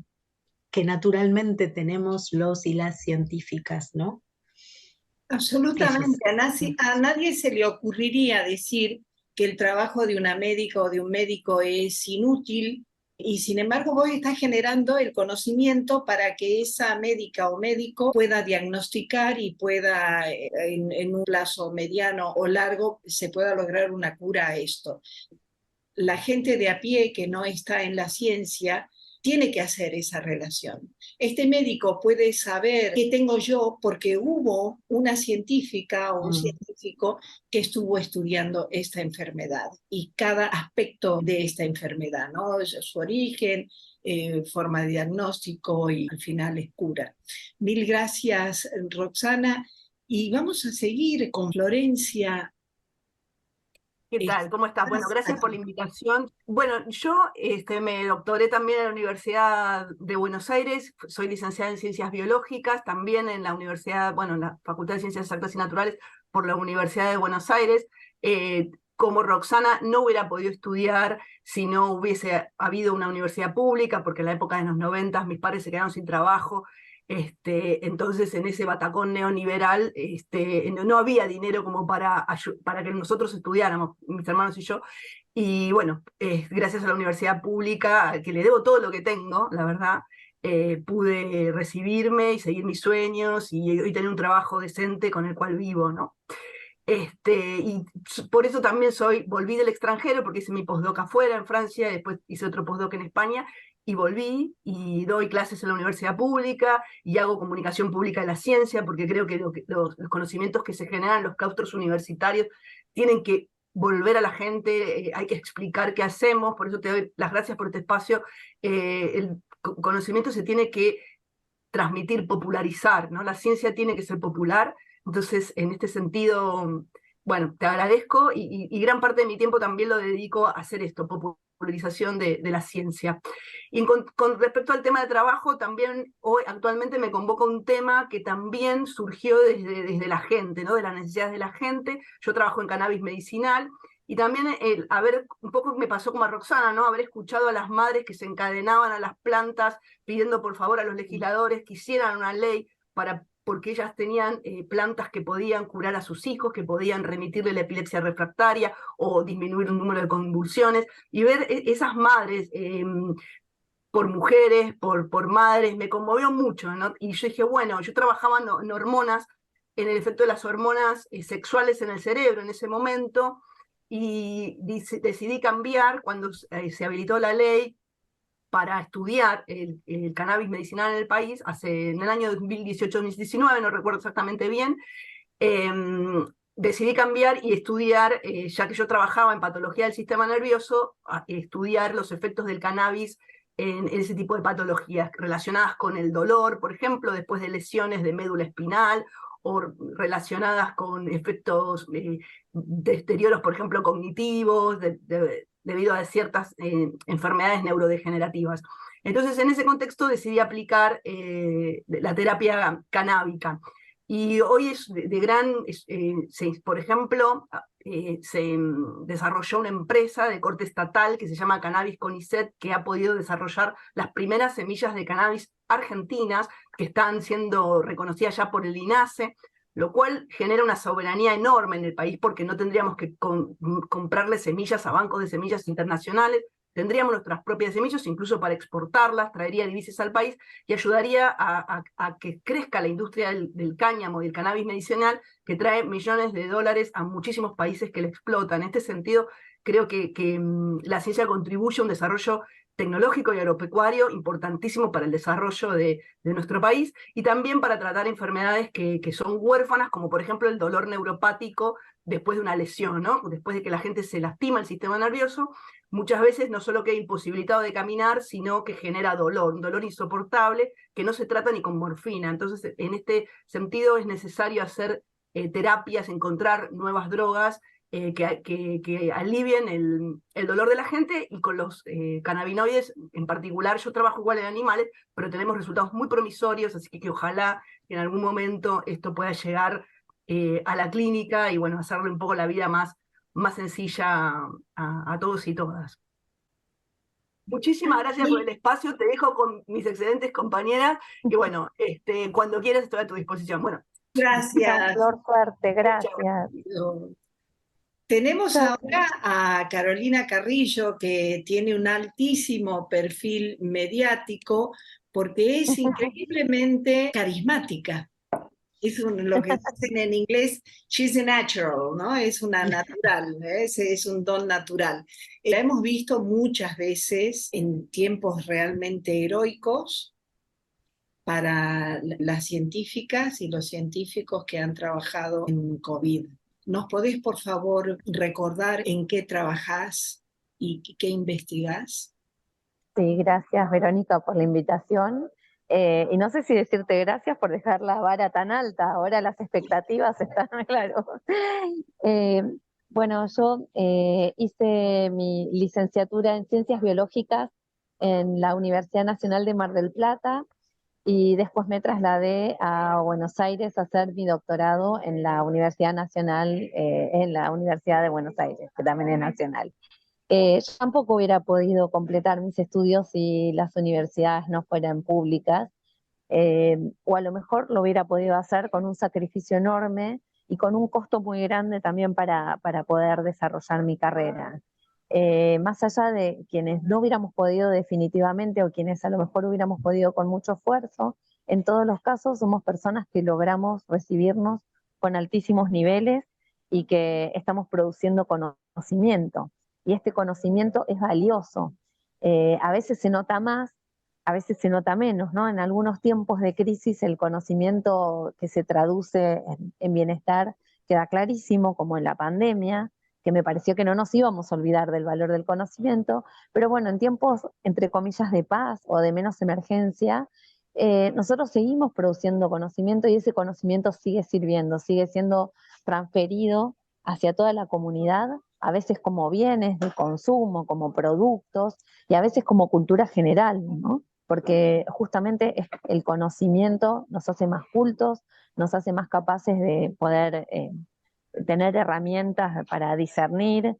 que naturalmente tenemos los y las científicas, ¿no? Absolutamente. A nadie se le ocurriría decir que el trabajo de una médica o de un médico es inútil, y sin embargo vos estás generando el conocimiento para que esa médica o médico pueda diagnosticar y pueda, en un plazo mediano o largo, se pueda lograr una cura a esto. La gente de a pie que no está en la ciencia tiene que hacer esa relación. Este médico puede saber qué tengo yo porque hubo una científica o un científico que estuvo estudiando esta enfermedad y cada aspecto de esta enfermedad, ¿no? Su origen, forma de diagnóstico y al final es cura. Mil gracias, Roxana. Y vamos a seguir con Florencia. ¿Qué tal? ¿Cómo estás? Bueno, gracias por la invitación. Bueno, yo me doctoré también en la Universidad de Buenos Aires, soy licenciada en Ciencias Biológicas, también en la Universidad, bueno, en la Facultad de Ciencias Exactas y Naturales por la Universidad de Buenos Aires. Como Roxana, no hubiera podido estudiar si no hubiese habido una universidad pública, porque en la época de los 90 mis padres se quedaron sin trabajo. Entonces en ese batacón neoliberal no había dinero como para que nosotros estudiáramos, mis hermanos y yo, y bueno, gracias a la universidad pública, que le debo todo lo que tengo, la verdad, pude recibirme y seguir mis sueños y hoy tener un trabajo decente con el cual vivo, ¿no? Y por eso también volví del extranjero, porque hice mi postdoc afuera, en Francia, después hice otro postdoc en España, y volví y doy clases en la universidad pública y hago comunicación pública de la ciencia, porque creo que los conocimientos que se generan en los claustros universitarios tienen que volver a la gente, hay que explicar qué hacemos, por eso te doy las gracias por este espacio. El conocimiento se tiene que transmitir, popularizar, ¿no? La ciencia tiene que ser popular. Entonces, en este sentido, bueno, te agradezco y gran parte de mi tiempo también lo dedico a hacer esto, popularización de la ciencia. Y con respecto al tema de trabajo, también hoy actualmente me convoca un tema que también surgió desde la gente, ¿no? De las necesidades de la gente. Yo trabajo en cannabis medicinal y también un poco me pasó como a Roxana, ¿no? Haber escuchado a las madres que se encadenaban a las plantas pidiendo por favor a los legisladores que hicieran una ley porque ellas tenían plantas que podían curar a sus hijos, que podían remitirle la epilepsia refractaria o disminuir el número de convulsiones, y ver esas madres, por mujeres, por madres, me conmovió mucho, ¿no? Y yo dije, bueno, yo trabajaba en hormonas, en el efecto de las hormonas sexuales en el cerebro en ese momento, y decidí cambiar cuando se habilitó la ley para estudiar el cannabis medicinal en el país, en el año 2018-2019, no recuerdo exactamente bien. Decidí cambiar y estudiar, ya que yo trabajaba en patología del sistema nervioso, estudiar los efectos del cannabis en ese tipo de patologías relacionadas con el dolor, por ejemplo, después de lesiones de médula espinal, o relacionadas con efectos de deterioros, por ejemplo, cognitivos, debido a ciertas enfermedades neurodegenerativas. Entonces, en ese contexto decidí aplicar la terapia canábica. Y hoy es por ejemplo, se desarrolló una empresa de corte estatal que se llama Cannabis CONICET, que ha podido desarrollar las primeras semillas de cannabis argentinas, que están siendo reconocidas ya por el INASE, lo cual genera una soberanía enorme en el país, porque no tendríamos que comprarle semillas a bancos de semillas internacionales, tendríamos nuestras propias semillas, incluso para exportarlas, traería divisas al país y ayudaría a que crezca la industria del cáñamo y del cannabis medicinal, que trae millones de dólares a muchísimos países que le explotan. En este sentido, creo que la ciencia contribuye a un desarrollo tecnológico y agropecuario importantísimo para el desarrollo de nuestro país, y también para tratar enfermedades que son huérfanas, como por ejemplo el dolor neuropático después de una lesión, ¿no? Después de que la gente se lastima el sistema nervioso, muchas veces no solo queda imposibilitado de caminar, sino que genera dolor, un dolor insoportable que no se trata ni con morfina. Entonces, en este sentido es necesario hacer terapias, encontrar nuevas drogas que alivien el dolor de la gente, y con los cannabinoides en particular. Yo trabajo igual en animales, pero tenemos resultados muy promisorios, así que ojalá en algún momento esto pueda llegar a la clínica y bueno, hacerle un poco la vida más sencilla a todos y todas. Muchísimas gracias por el espacio, te dejo con mis excelentes compañeras, y bueno, cuando quieras estoy a tu disposición. Bueno, gracias. Flor, suerte, gracias. Tenemos ahora a Carolina Carrillo, que tiene un altísimo perfil mediático porque es increíblemente carismática. lo que dicen en inglés, she's a natural, ¿no? Es una natural, ¿eh? Es un don natural. La hemos visto muchas veces en tiempos realmente heroicos para las científicas y los científicos que han trabajado en COVID. ¿Nos podés, por favor, recordar en qué trabajás y qué investigás? Sí, gracias Verónica por la invitación. Y no sé si decirte gracias por dejar la vara tan alta, ahora las expectativas están claro. Eh, bueno, yo hice mi licenciatura en Ciencias Biológicas en la Universidad Nacional de Mar del Plata y después me trasladé a Buenos Aires a hacer mi doctorado en la Universidad Nacional, en la Universidad de Buenos Aires, que también es nacional. Yo tampoco hubiera podido completar mis estudios si las universidades no fueran públicas, o a lo mejor lo hubiera podido hacer con un sacrificio enorme y con un costo muy grande también para poder desarrollar mi carrera. Más allá de quienes no hubiéramos podido definitivamente o quienes a lo mejor hubiéramos podido con mucho esfuerzo, en todos los casos somos personas que logramos recibirnos con altísimos niveles y que estamos produciendo conocimiento. Y este conocimiento es valioso. A veces se nota más, a veces se nota menos, ¿no? En algunos tiempos de crisis el conocimiento que se traduce en bienestar queda clarísimo, como en la pandemia, que me pareció que no nos íbamos a olvidar del valor del conocimiento, pero bueno, en tiempos, entre comillas, de paz o de menos emergencia, nosotros seguimos produciendo conocimiento y ese conocimiento sigue sirviendo, sigue siendo transferido hacia toda la comunidad, a veces como bienes de consumo, como productos y a veces como cultura general, ¿no? Porque justamente el conocimiento nos hace más cultos, nos hace más capaces de poder tener herramientas para discernir,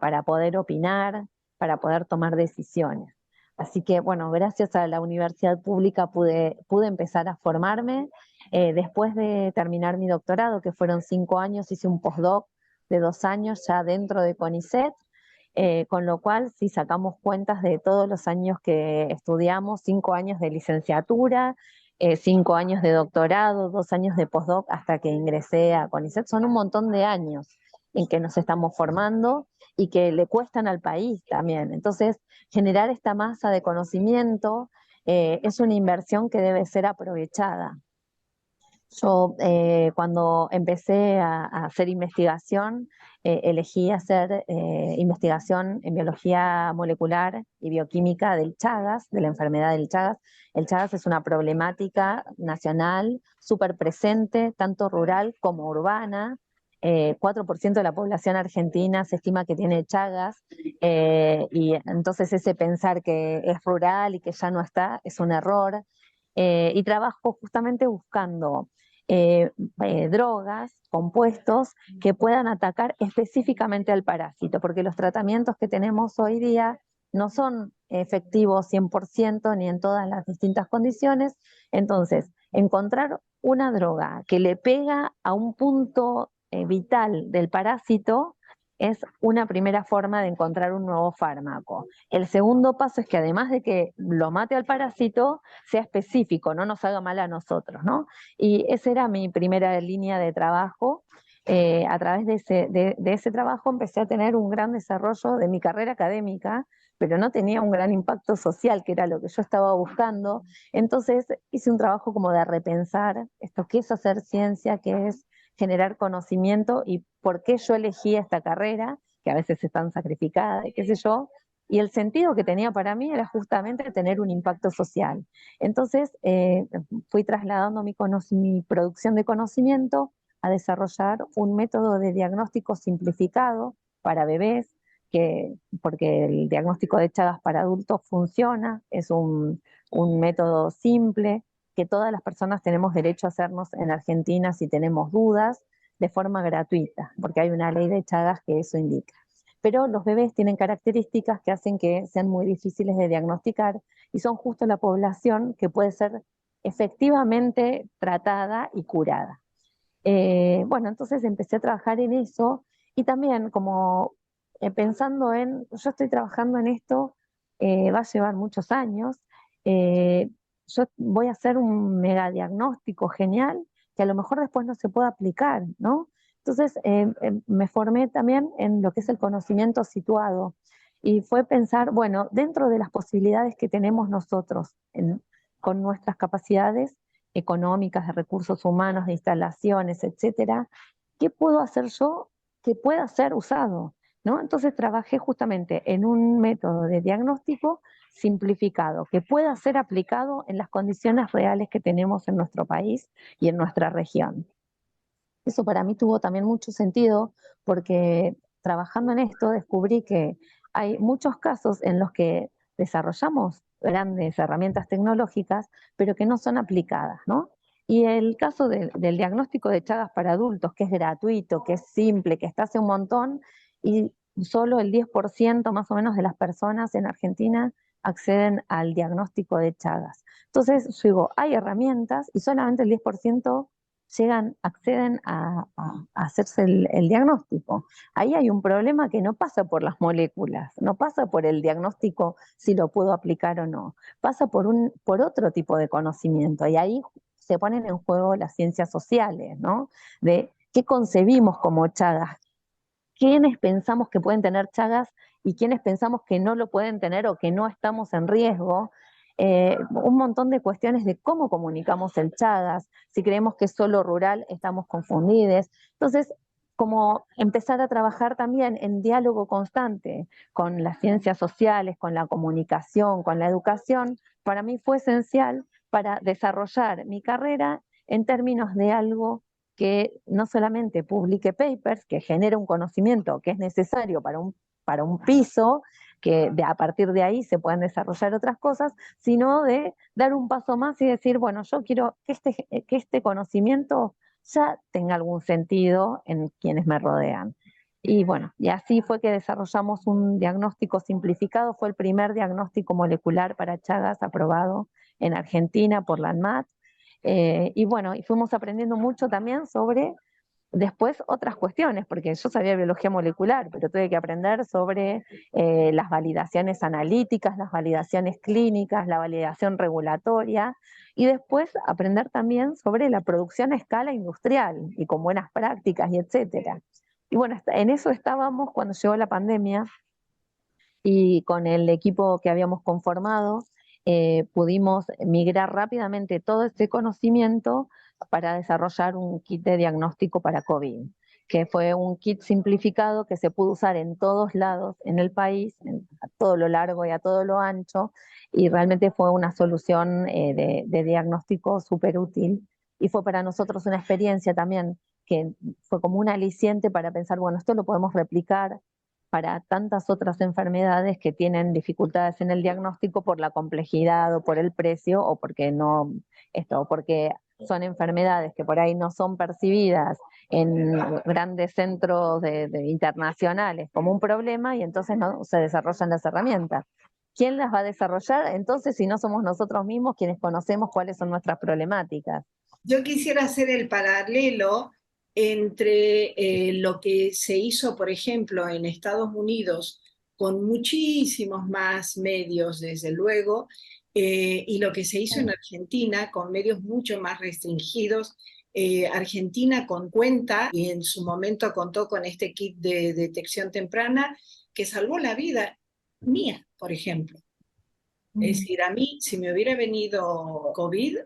para poder opinar, para poder tomar decisiones. Así que, bueno, gracias a la universidad pública pude empezar a formarme. Después de terminar mi doctorado, que fueron 5 años, hice un postdoc de 2 años ya dentro de CONICET, con lo cual, si sacamos cuentas de todos los años que estudiamos, 5 años de licenciatura, 5 años de doctorado, 2 años de postdoc hasta que ingresé a CONICET, son un montón de años en que nos estamos formando y que le cuestan al país también. Entonces, generar esta masa de conocimiento es una inversión que debe ser aprovechada. Yo cuando empecé a hacer investigación, elegí hacer investigación en biología molecular y bioquímica del Chagas, de la enfermedad del Chagas. El Chagas es una problemática nacional súper presente, tanto rural como urbana. 4% de la población argentina se estima que tiene Chagas, y entonces ese pensar que es rural y que ya no está es un error. Y trabajo justamente buscando drogas, compuestos que puedan atacar específicamente al parásito, porque los tratamientos que tenemos hoy día no son efectivos 100% ni en todas las distintas condiciones. Entonces, encontrar una droga que le pega a un punto vital del parásito es una primera forma de encontrar un nuevo fármaco. El segundo paso es que además de que lo mate al parásito, sea específico, no nos haga mal a nosotros, ¿no? Y esa era mi primera línea de trabajo. A través de ese trabajo empecé a tener un gran desarrollo de mi carrera académica, pero no tenía un gran impacto social, que era lo que yo estaba buscando. Entonces hice un trabajo como de repensar esto, qué es hacer ciencia, qué es generar conocimiento y por qué yo elegí esta carrera, que a veces es tan sacrificada, y qué sé yo, y el sentido que tenía para mí era justamente tener un impacto social. Entonces fui trasladando mi producción de conocimiento a desarrollar un método de diagnóstico simplificado para bebés, porque el diagnóstico de Chagas para adultos funciona, es un método simple, que todas las personas tenemos derecho a hacernos en Argentina si tenemos dudas, de forma gratuita, porque hay una ley de Chagas que eso indica. Pero los bebés tienen características que hacen que sean muy difíciles de diagnosticar y son justo la población que puede ser efectivamente tratada y curada. Bueno, entonces empecé a trabajar en eso y también como pensando yo estoy trabajando en esto, va a llevar muchos años, yo voy a hacer un megadiagnóstico genial, que a lo mejor después no se puede aplicar, ¿no? Entonces me formé también en lo que es el conocimiento situado y fue pensar, bueno, dentro de las posibilidades que tenemos nosotros con nuestras capacidades económicas, de recursos humanos, de instalaciones, etcétera, ¿qué puedo hacer yo que pueda ser usado? ¿No? Entonces trabajé justamente en un método de diagnóstico simplificado, que pueda ser aplicado en las condiciones reales que tenemos en nuestro país y en nuestra región. Eso para mí tuvo también mucho sentido porque trabajando en esto descubrí que hay muchos casos en los que desarrollamos grandes herramientas tecnológicas, pero que no son aplicadas, ¿no? Y el caso del diagnóstico de Chagas para adultos, que es gratuito, que es simple, que está hace un montón, y solo el 10% más o menos de las personas en Argentina acceden al diagnóstico de Chagas. Entonces, yo digo, hay herramientas y solamente el 10% acceden a hacerse el diagnóstico. Ahí hay un problema que no pasa por las moléculas, no pasa por el diagnóstico si lo puedo aplicar o no, pasa por otro tipo de conocimiento y ahí se ponen en juego las ciencias sociales, ¿no? De qué concebimos como Chagas, quiénes pensamos que pueden tener Chagas y quiénes pensamos que no lo pueden tener o que no estamos en riesgo. Un montón de cuestiones de cómo comunicamos el Chagas, si creemos que es solo rural, estamos confundidos. Entonces, como empezar a trabajar también en diálogo constante con las ciencias sociales, con la comunicación, con la educación, para mí fue esencial para desarrollar mi carrera en términos de algo que no solamente publique papers, que genere un conocimiento que es necesario para un piso, a partir de ahí se pueden desarrollar otras cosas, sino de dar un paso más y decir, bueno, yo quiero que este conocimiento ya tenga algún sentido en quienes me rodean. Y bueno, y así fue que desarrollamos un diagnóstico simplificado, fue el primer diagnóstico molecular para Chagas aprobado en Argentina por la ANMAT. Y bueno, y fuimos aprendiendo mucho también sobre después otras cuestiones, porque yo sabía biología molecular, pero tuve que aprender sobre las validaciones analíticas, las validaciones clínicas, la validación regulatoria, y después aprender también sobre la producción a escala industrial y con buenas prácticas y etcétera. Y bueno, en eso estábamos cuando llegó la pandemia y con el equipo que habíamos conformado pudimos migrar rápidamente todo este conocimiento para desarrollar un kit de diagnóstico para COVID, que fue un kit simplificado que se pudo usar en todos lados en el país, a todo lo largo y a todo lo ancho, y realmente fue una solución de diagnóstico súper útil. Y fue para nosotros una experiencia también que fue como un aliciente para pensar, bueno, esto lo podemos replicar para tantas otras enfermedades que tienen dificultades en el diagnóstico por la complejidad o por el precio o porque no, o porque son enfermedades que por ahí no son percibidas en grandes centros internacionales como un problema y entonces no se desarrollan las herramientas. ¿Quién las va a desarrollar? Entonces, si no somos nosotros mismos quienes conocemos cuáles son nuestras problemáticas. Yo quisiera hacer el paralelo entre lo que se hizo, por ejemplo, en Estados Unidos, con muchísimos más medios, desde luego, y lo que se hizo en Argentina, con medios mucho más restringidos. Argentina cuenta, y en su momento contó con este kit de detección temprana, que salvó la vida mía, por ejemplo. Es decir, a mí, si me hubiera venido COVID,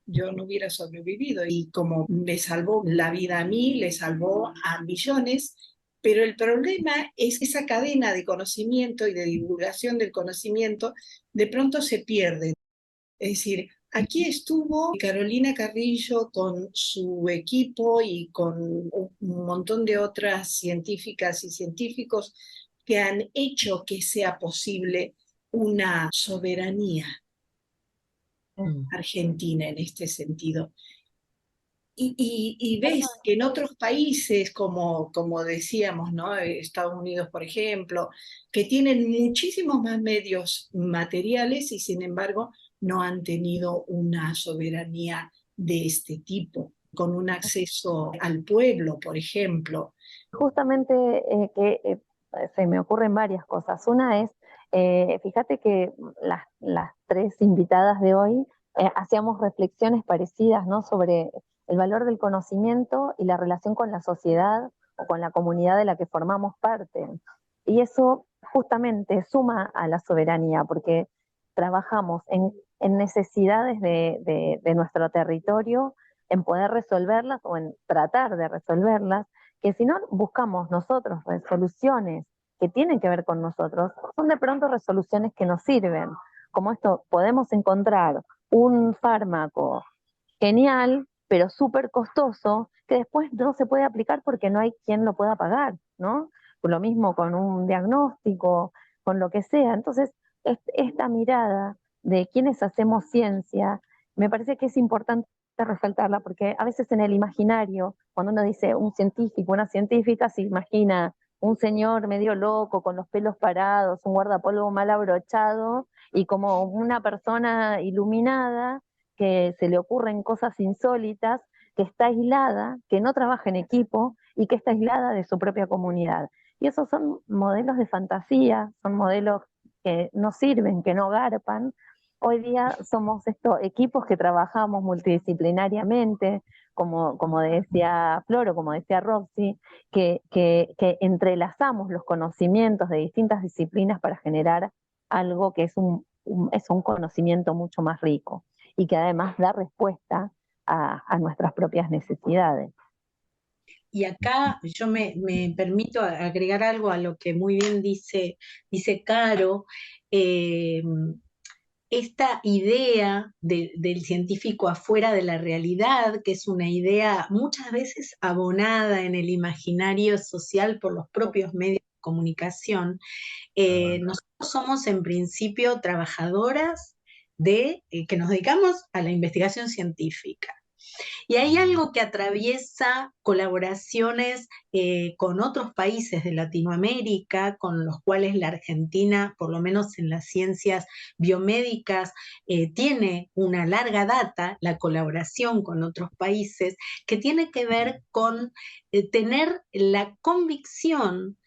yo no hubiera sobrevivido. Y como me salvó la vida a mí, le salvó a millones. Pero el problema es que esa cadena de conocimiento y de divulgación del conocimiento de pronto se pierde. Es decir, aquí estuvo Carolina Carrillo con su equipo y con un montón de otras científicas y científicos que han hecho que sea posible una soberanía argentina en este sentido. Y ves que en otros países, como decíamos, ¿no? Estados Unidos, por ejemplo, que tienen muchísimos más medios materiales y sin embargo no han tenido una soberanía de este tipo, con un acceso al pueblo, por ejemplo. Justamente se me ocurren varias cosas. Una es, fíjate que las tres invitadas de hoy hacíamos reflexiones parecidas, ¿no? el valor del conocimiento y la relación con la sociedad o con la comunidad de la que formamos parte. Y eso justamente suma a la soberanía, porque trabajamos en necesidades de nuestro territorio, en poder resolverlas o en tratar de resolverlas, que si no buscamos nosotros resoluciones que tienen que ver con nosotros, son de pronto resoluciones que nos sirven. Como esto, podemos encontrar un fármaco genial, pero súper costoso, que después no se puede aplicar porque no hay quien lo pueda pagar, ¿no? Lo mismo con un diagnóstico, con lo que sea. Entonces, esta mirada de quienes hacemos ciencia, me parece que es importante resaltarla, porque a veces en el imaginario, cuando uno dice un científico, una científica, se imagina un señor medio loco, con los pelos parados, un guardapolvo mal abrochado, y como una persona iluminada, que se le ocurren cosas insólitas, que está aislada, que no trabaja en equipo y que está aislada de su propia comunidad. Y esos son modelos de fantasía, son modelos que no sirven, que no garpan. Hoy día somos estos equipos que trabajamos multidisciplinariamente, como decía Flor o como decía Roxy, que entrelazamos los conocimientos de distintas disciplinas para generar algo que es un conocimiento mucho más rico y que además da respuesta a nuestras propias necesidades. Y acá yo me permito agregar algo a lo que muy bien dice Caro. eh, Esta idea del científico afuera de la realidad, que es una idea muchas veces abonada en el imaginario social por los propios medios de comunicación, nosotros somos en principio trabajadoras que nos dedicamos a la investigación científica. Y hay algo que atraviesa colaboraciones con otros países de Latinoamérica, con los cuales la Argentina, por lo menos en las ciencias biomédicas, tiene una larga data, la colaboración con otros países, que tiene que ver con tener la convicción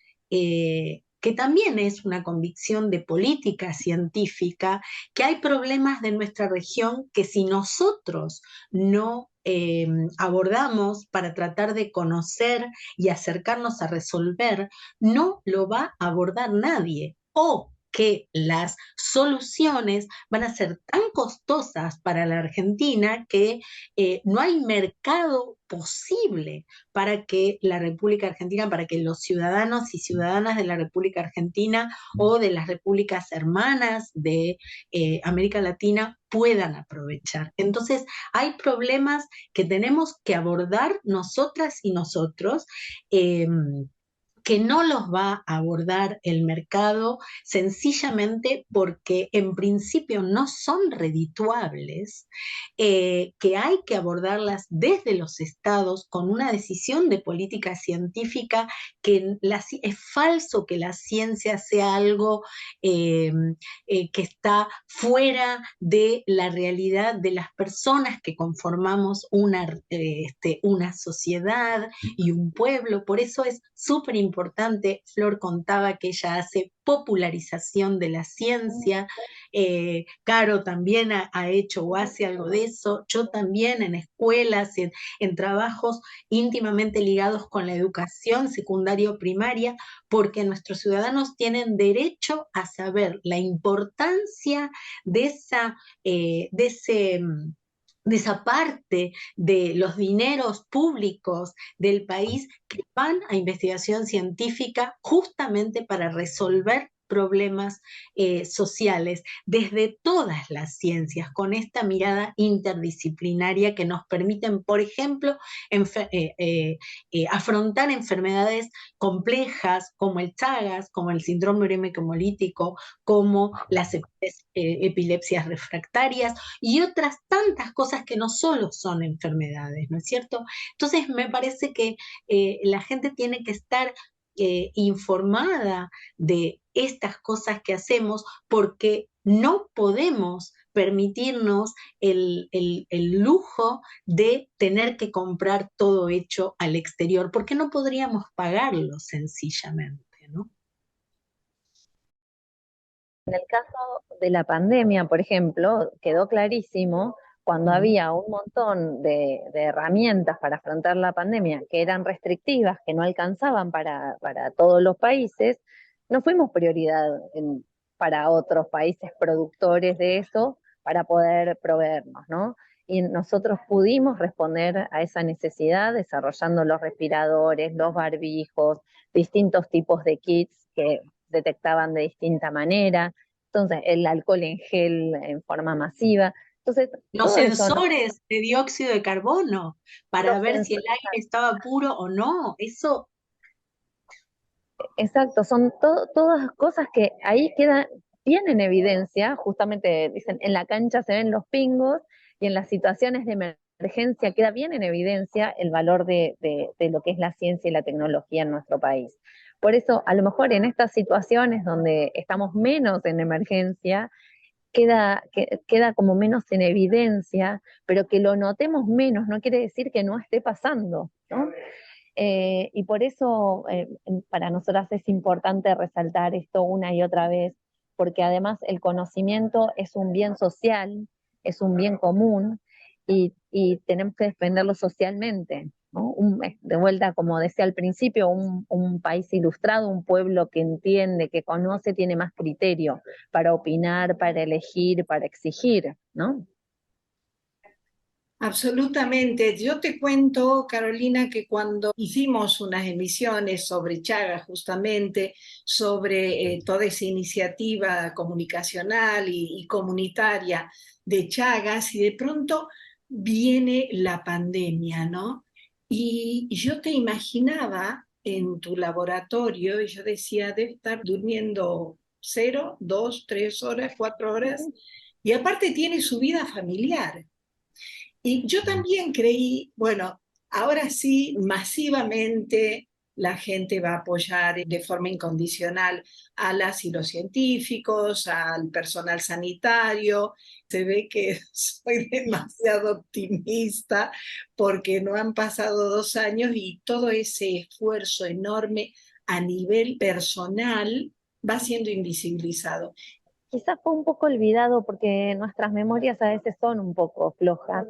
que también es una convicción de política científica, que hay problemas de nuestra región que si nosotros no abordamos para tratar de conocer y acercarnos a resolver, no lo va a abordar nadie. O que las soluciones van a ser tan costosas para la Argentina que no hay mercado posible para que la República Argentina, para que los ciudadanos y ciudadanas de la República Argentina o de las repúblicas hermanas de América Latina puedan aprovechar. Entonces, hay problemas que tenemos que abordar nosotras y nosotros. Que no los va a abordar el mercado sencillamente porque en principio no son redituables, que hay que abordarlas desde los estados con una decisión de política científica, que es falso que la ciencia sea algo que está fuera de la realidad de las personas que conformamos una sociedad y un pueblo. Por eso es súper importante. Flor contaba que ella hace popularización de la ciencia, Caro también ha hecho o hace algo de eso, yo también en escuelas, en trabajos íntimamente ligados con la educación secundaria o primaria, porque nuestros ciudadanos tienen derecho a saber la importancia de esa parte de los dineros públicos del país que van a investigación científica justamente para resolver problemas sociales desde todas las ciencias, con esta mirada interdisciplinaria que nos permiten, por ejemplo, afrontar enfermedades complejas como el Chagas, como el síndrome urémico hemolítico, como las epilepsias refractarias y otras tantas cosas que no solo son enfermedades, ¿no es cierto? Entonces me parece que la gente tiene que estar informada de estas cosas que hacemos porque no podemos permitirnos el lujo de tener que comprar todo hecho al exterior, porque no podríamos pagarlo sencillamente, ¿no? En el caso de la pandemia, por ejemplo, quedó clarísimo cuando había un montón de herramientas para afrontar la pandemia que eran restrictivas, que no alcanzaban para todos los países, no fuimos prioridad para otros países productores de eso para poder proveernos, ¿no? Y nosotros pudimos responder a esa necesidad desarrollando los respiradores, los barbijos, distintos tipos de kits que detectaban de distinta manera, entonces el alcohol en gel en forma masiva. Entonces, Los todo eso, ¿no? sensores de dióxido de carbono para Los ver si el sensores, aire estaba puro o no, eso. exacto, son todas cosas que ahí quedan bien en evidencia, justamente dicen, en la cancha se ven los pingos y en las situaciones de emergencia queda bien en evidencia el valor de lo que es la ciencia y la tecnología en nuestro país. Por eso, a lo mejor en estas situaciones donde estamos menos en emergencia, queda como menos en evidencia, pero que lo notemos menos no quiere decir que no esté pasando, ¿no? Y por eso para nosotras es importante resaltar esto una y otra vez, porque además el conocimiento es un bien social, es un bien común y tenemos que defenderlo socialmente, ¿no? De vuelta, como decía al principio, un país ilustrado, un pueblo que entiende, que conoce, tiene más criterio para opinar, para elegir, para exigir, ¿no? Absolutamente. Yo te cuento, Carolina, que cuando hicimos unas emisiones sobre Chagas, justamente sobre toda esa iniciativa comunicacional y comunitaria de Chagas, y de pronto viene la pandemia, ¿no? Y yo te imaginaba en tu laboratorio y yo decía, debe estar durmiendo 0, 2, 3 horas, 4 horas, y aparte tiene su vida familiar. Y yo también creí, bueno, ahora sí, masivamente la gente va a apoyar de forma incondicional a las y los científicos, al personal sanitario. Se ve que soy demasiado optimista porque no han pasado 2 años y todo ese esfuerzo enorme a nivel personal va siendo invisibilizado. Quizás fue un poco olvidado porque nuestras memorias a veces son un poco flojas.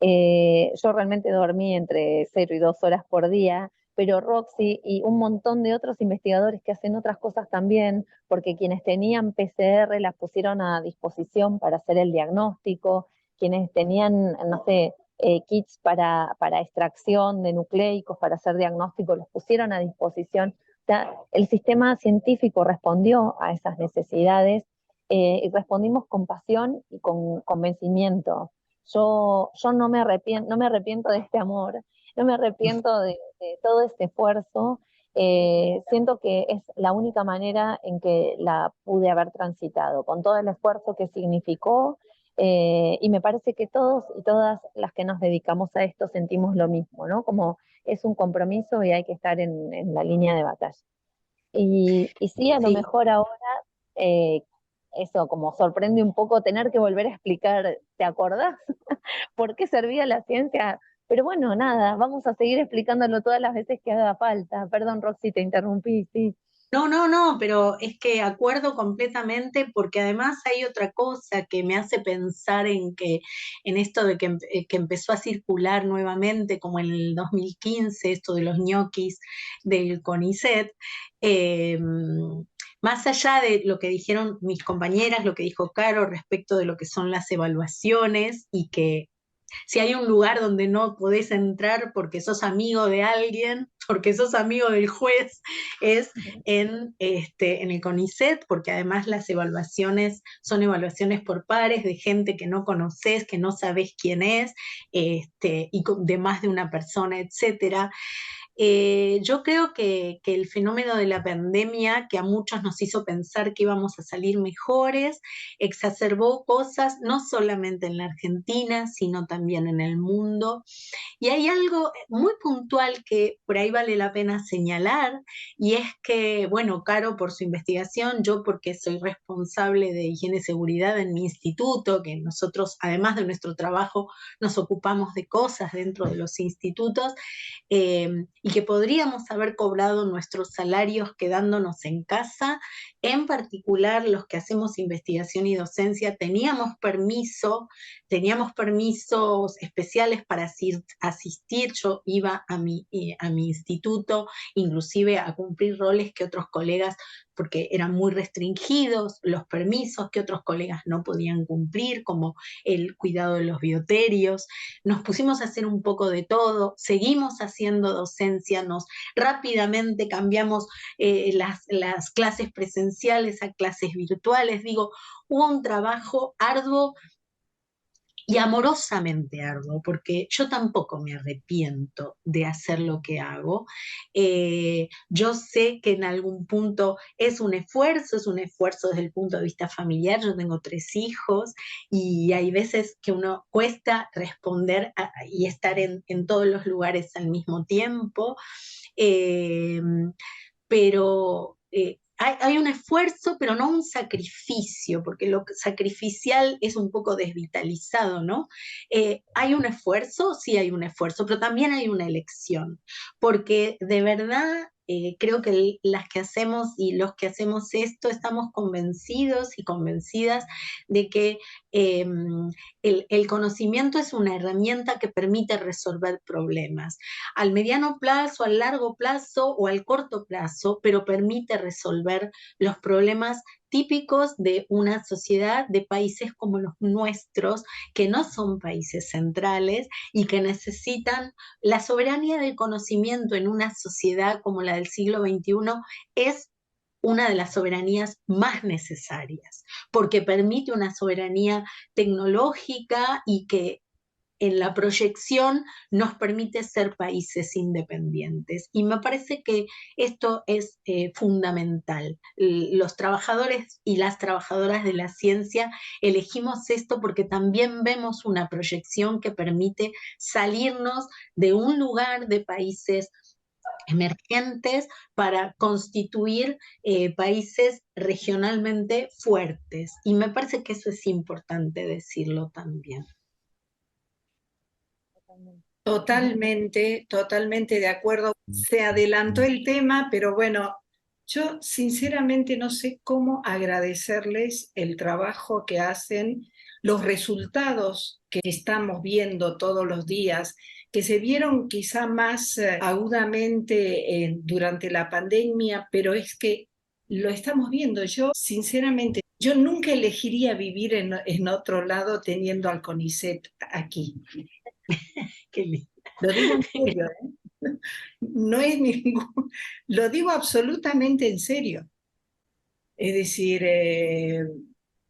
Yo realmente dormí entre 0 y 2 horas por día, pero Roxy y un montón de otros investigadores que hacen otras cosas también, porque quienes tenían PCR las pusieron a disposición para hacer el diagnóstico, quienes tenían, no sé, kits para extracción de nucleicos, para hacer diagnóstico, los pusieron a disposición. O sea, el sistema científico respondió a esas necesidades y respondimos con pasión y con convencimiento. Yo no me arrepiento de este amor, no me arrepiento de todo este esfuerzo. Siento que es la única manera en que la pude haber transitado, con todo el esfuerzo que significó, y me parece que todos y todas las que nos dedicamos a esto sentimos lo mismo, ¿no? Como es un compromiso y hay que estar en la línea de batalla. Y sí, a lo Sí. mejor ahora eh, eso como sorprende un poco tener que volver a explicar, ¿te acordás? ¿Por qué servía la ciencia? Pero bueno, nada, vamos a seguir explicándolo todas las veces que haga falta. Perdón, Roxy, te interrumpí, sí. No, no, no, pero es que acuerdo completamente porque además hay otra cosa que me hace pensar en esto de que empezó a circular nuevamente, como en el 2015, esto de los ñoquis del CONICET. eh, Más allá de lo que dijeron mis compañeras, lo que dijo Caro respecto de lo que son las evaluaciones y que si hay un lugar donde no podés entrar porque sos amigo de alguien, porque sos amigo del juez, es en el CONICET, porque además las evaluaciones son evaluaciones por pares de gente que no conoces, que no sabés quién es, y de más de una persona, etcétera. Yo creo que el fenómeno de la pandemia, que a muchos nos hizo pensar que íbamos a salir mejores, exacerbó cosas no solamente en la Argentina, sino también en el mundo. Y hay algo muy puntual que por ahí vale la pena señalar, y es que, bueno, Caro por su investigación, yo porque soy responsable de higiene y seguridad en mi instituto, que nosotros, además de nuestro trabajo, nos ocupamos de cosas dentro de los institutos, y que podríamos haber cobrado nuestros salarios quedándonos en casa. En particular, los que hacemos investigación y docencia teníamos permisos especiales para asistir. Yo iba a mi instituto, inclusive a cumplir roles que otros colegas, porque eran muy restringidos los permisos que otros colegas no podían cumplir, como el cuidado de los bioterios. Nos pusimos a hacer un poco de todo, seguimos haciendo docencia, rápidamente cambiamos las clases presenciales a clases virtuales. Digo, hubo un trabajo arduo y amorosamente arduo, porque yo tampoco me arrepiento de hacer lo que hago. Yo sé que en algún punto es un esfuerzo desde el punto de vista familiar. Yo tengo 3 hijos y hay veces que uno cuesta responder y estar en todos los lugares al mismo tiempo, pero hay un esfuerzo, pero no un sacrificio, porque lo sacrificial es un poco desvitalizado, ¿no? ¿Hay un esfuerzo? Sí hay un esfuerzo, pero también hay una elección, porque de verdad creo que las que hacemos y los que hacemos esto estamos convencidos y convencidas de que el conocimiento es una herramienta que permite resolver problemas al mediano plazo, al largo plazo o al corto plazo, pero permite resolver los problemas típicos de una sociedad, de países como los nuestros, que no son países centrales y que necesitan la soberanía del conocimiento en una sociedad como la del siglo XXI. Es una de las soberanías más necesarias, porque permite una soberanía tecnológica y que en la proyección nos permite ser países independientes. Y me parece que esto es fundamental. Los trabajadores y las trabajadoras de la ciencia elegimos esto porque también vemos una proyección que permite salirnos de un lugar de países emergentes para constituir países regionalmente fuertes. Y me parece que eso es importante decirlo también. Totalmente, totalmente de acuerdo. Se adelantó el tema, pero bueno, yo sinceramente no sé cómo agradecerles el trabajo que hacen, los resultados que estamos viendo todos los días, que se vieron quizá más agudamente durante la pandemia, pero es que lo estamos viendo. Yo, sinceramente, yo nunca elegiría vivir en otro lado teniendo al CONICET aquí. Qué lindo. Lo digo en serio, ¿eh? No es ningún... Lo digo absolutamente en serio. Es decir,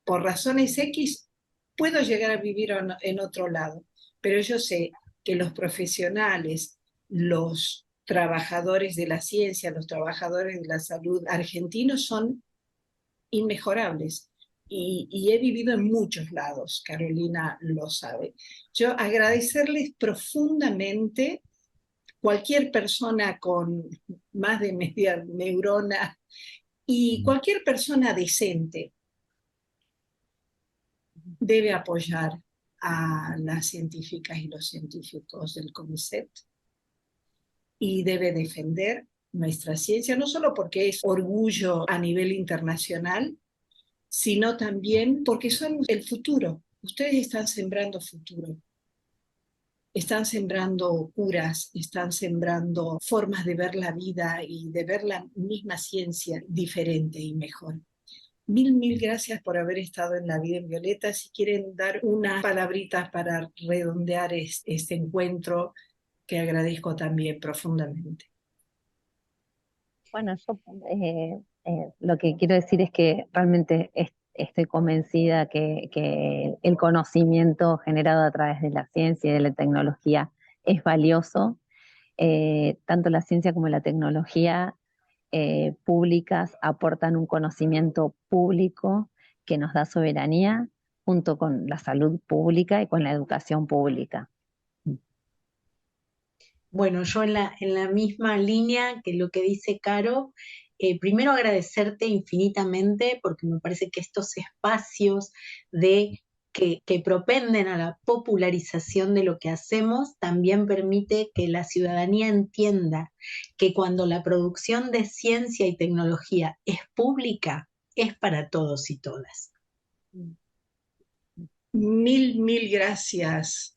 por razones X puedo llegar a vivir en otro lado, pero yo sé que los profesionales, los trabajadores de la ciencia, los trabajadores de la salud argentinos son inmejorables. Y he vivido en muchos lados, Carolina lo sabe. Yo agradecerles profundamente, cualquier persona con más de media neurona y cualquier persona decente debe apoyar a las científicas y los científicos del CONICET y debe defender nuestra ciencia, no solo porque es orgullo a nivel internacional, sino también porque son el futuro. Ustedes están sembrando futuro. Están sembrando curas, están sembrando formas de ver la vida y de ver la misma ciencia diferente y mejor. Mil gracias por haber estado en La Vida en Violeta. Si quieren dar unas palabritas para redondear este encuentro, que agradezco también profundamente. Bueno, yo lo que quiero decir es que realmente estoy convencida que el conocimiento generado a través de la ciencia y de la tecnología es valioso. Tanto la ciencia como la tecnología públicas aportan un conocimiento público que nos da soberanía junto con la salud pública y con la educación pública. Bueno, yo en la misma línea que lo que dice Caro, primero agradecerte infinitamente porque me parece que estos espacios de que propenden a la popularización de lo que hacemos, también permite que la ciudadanía entienda que cuando la producción de ciencia y tecnología es pública, es para todos y todas. Mil gracias,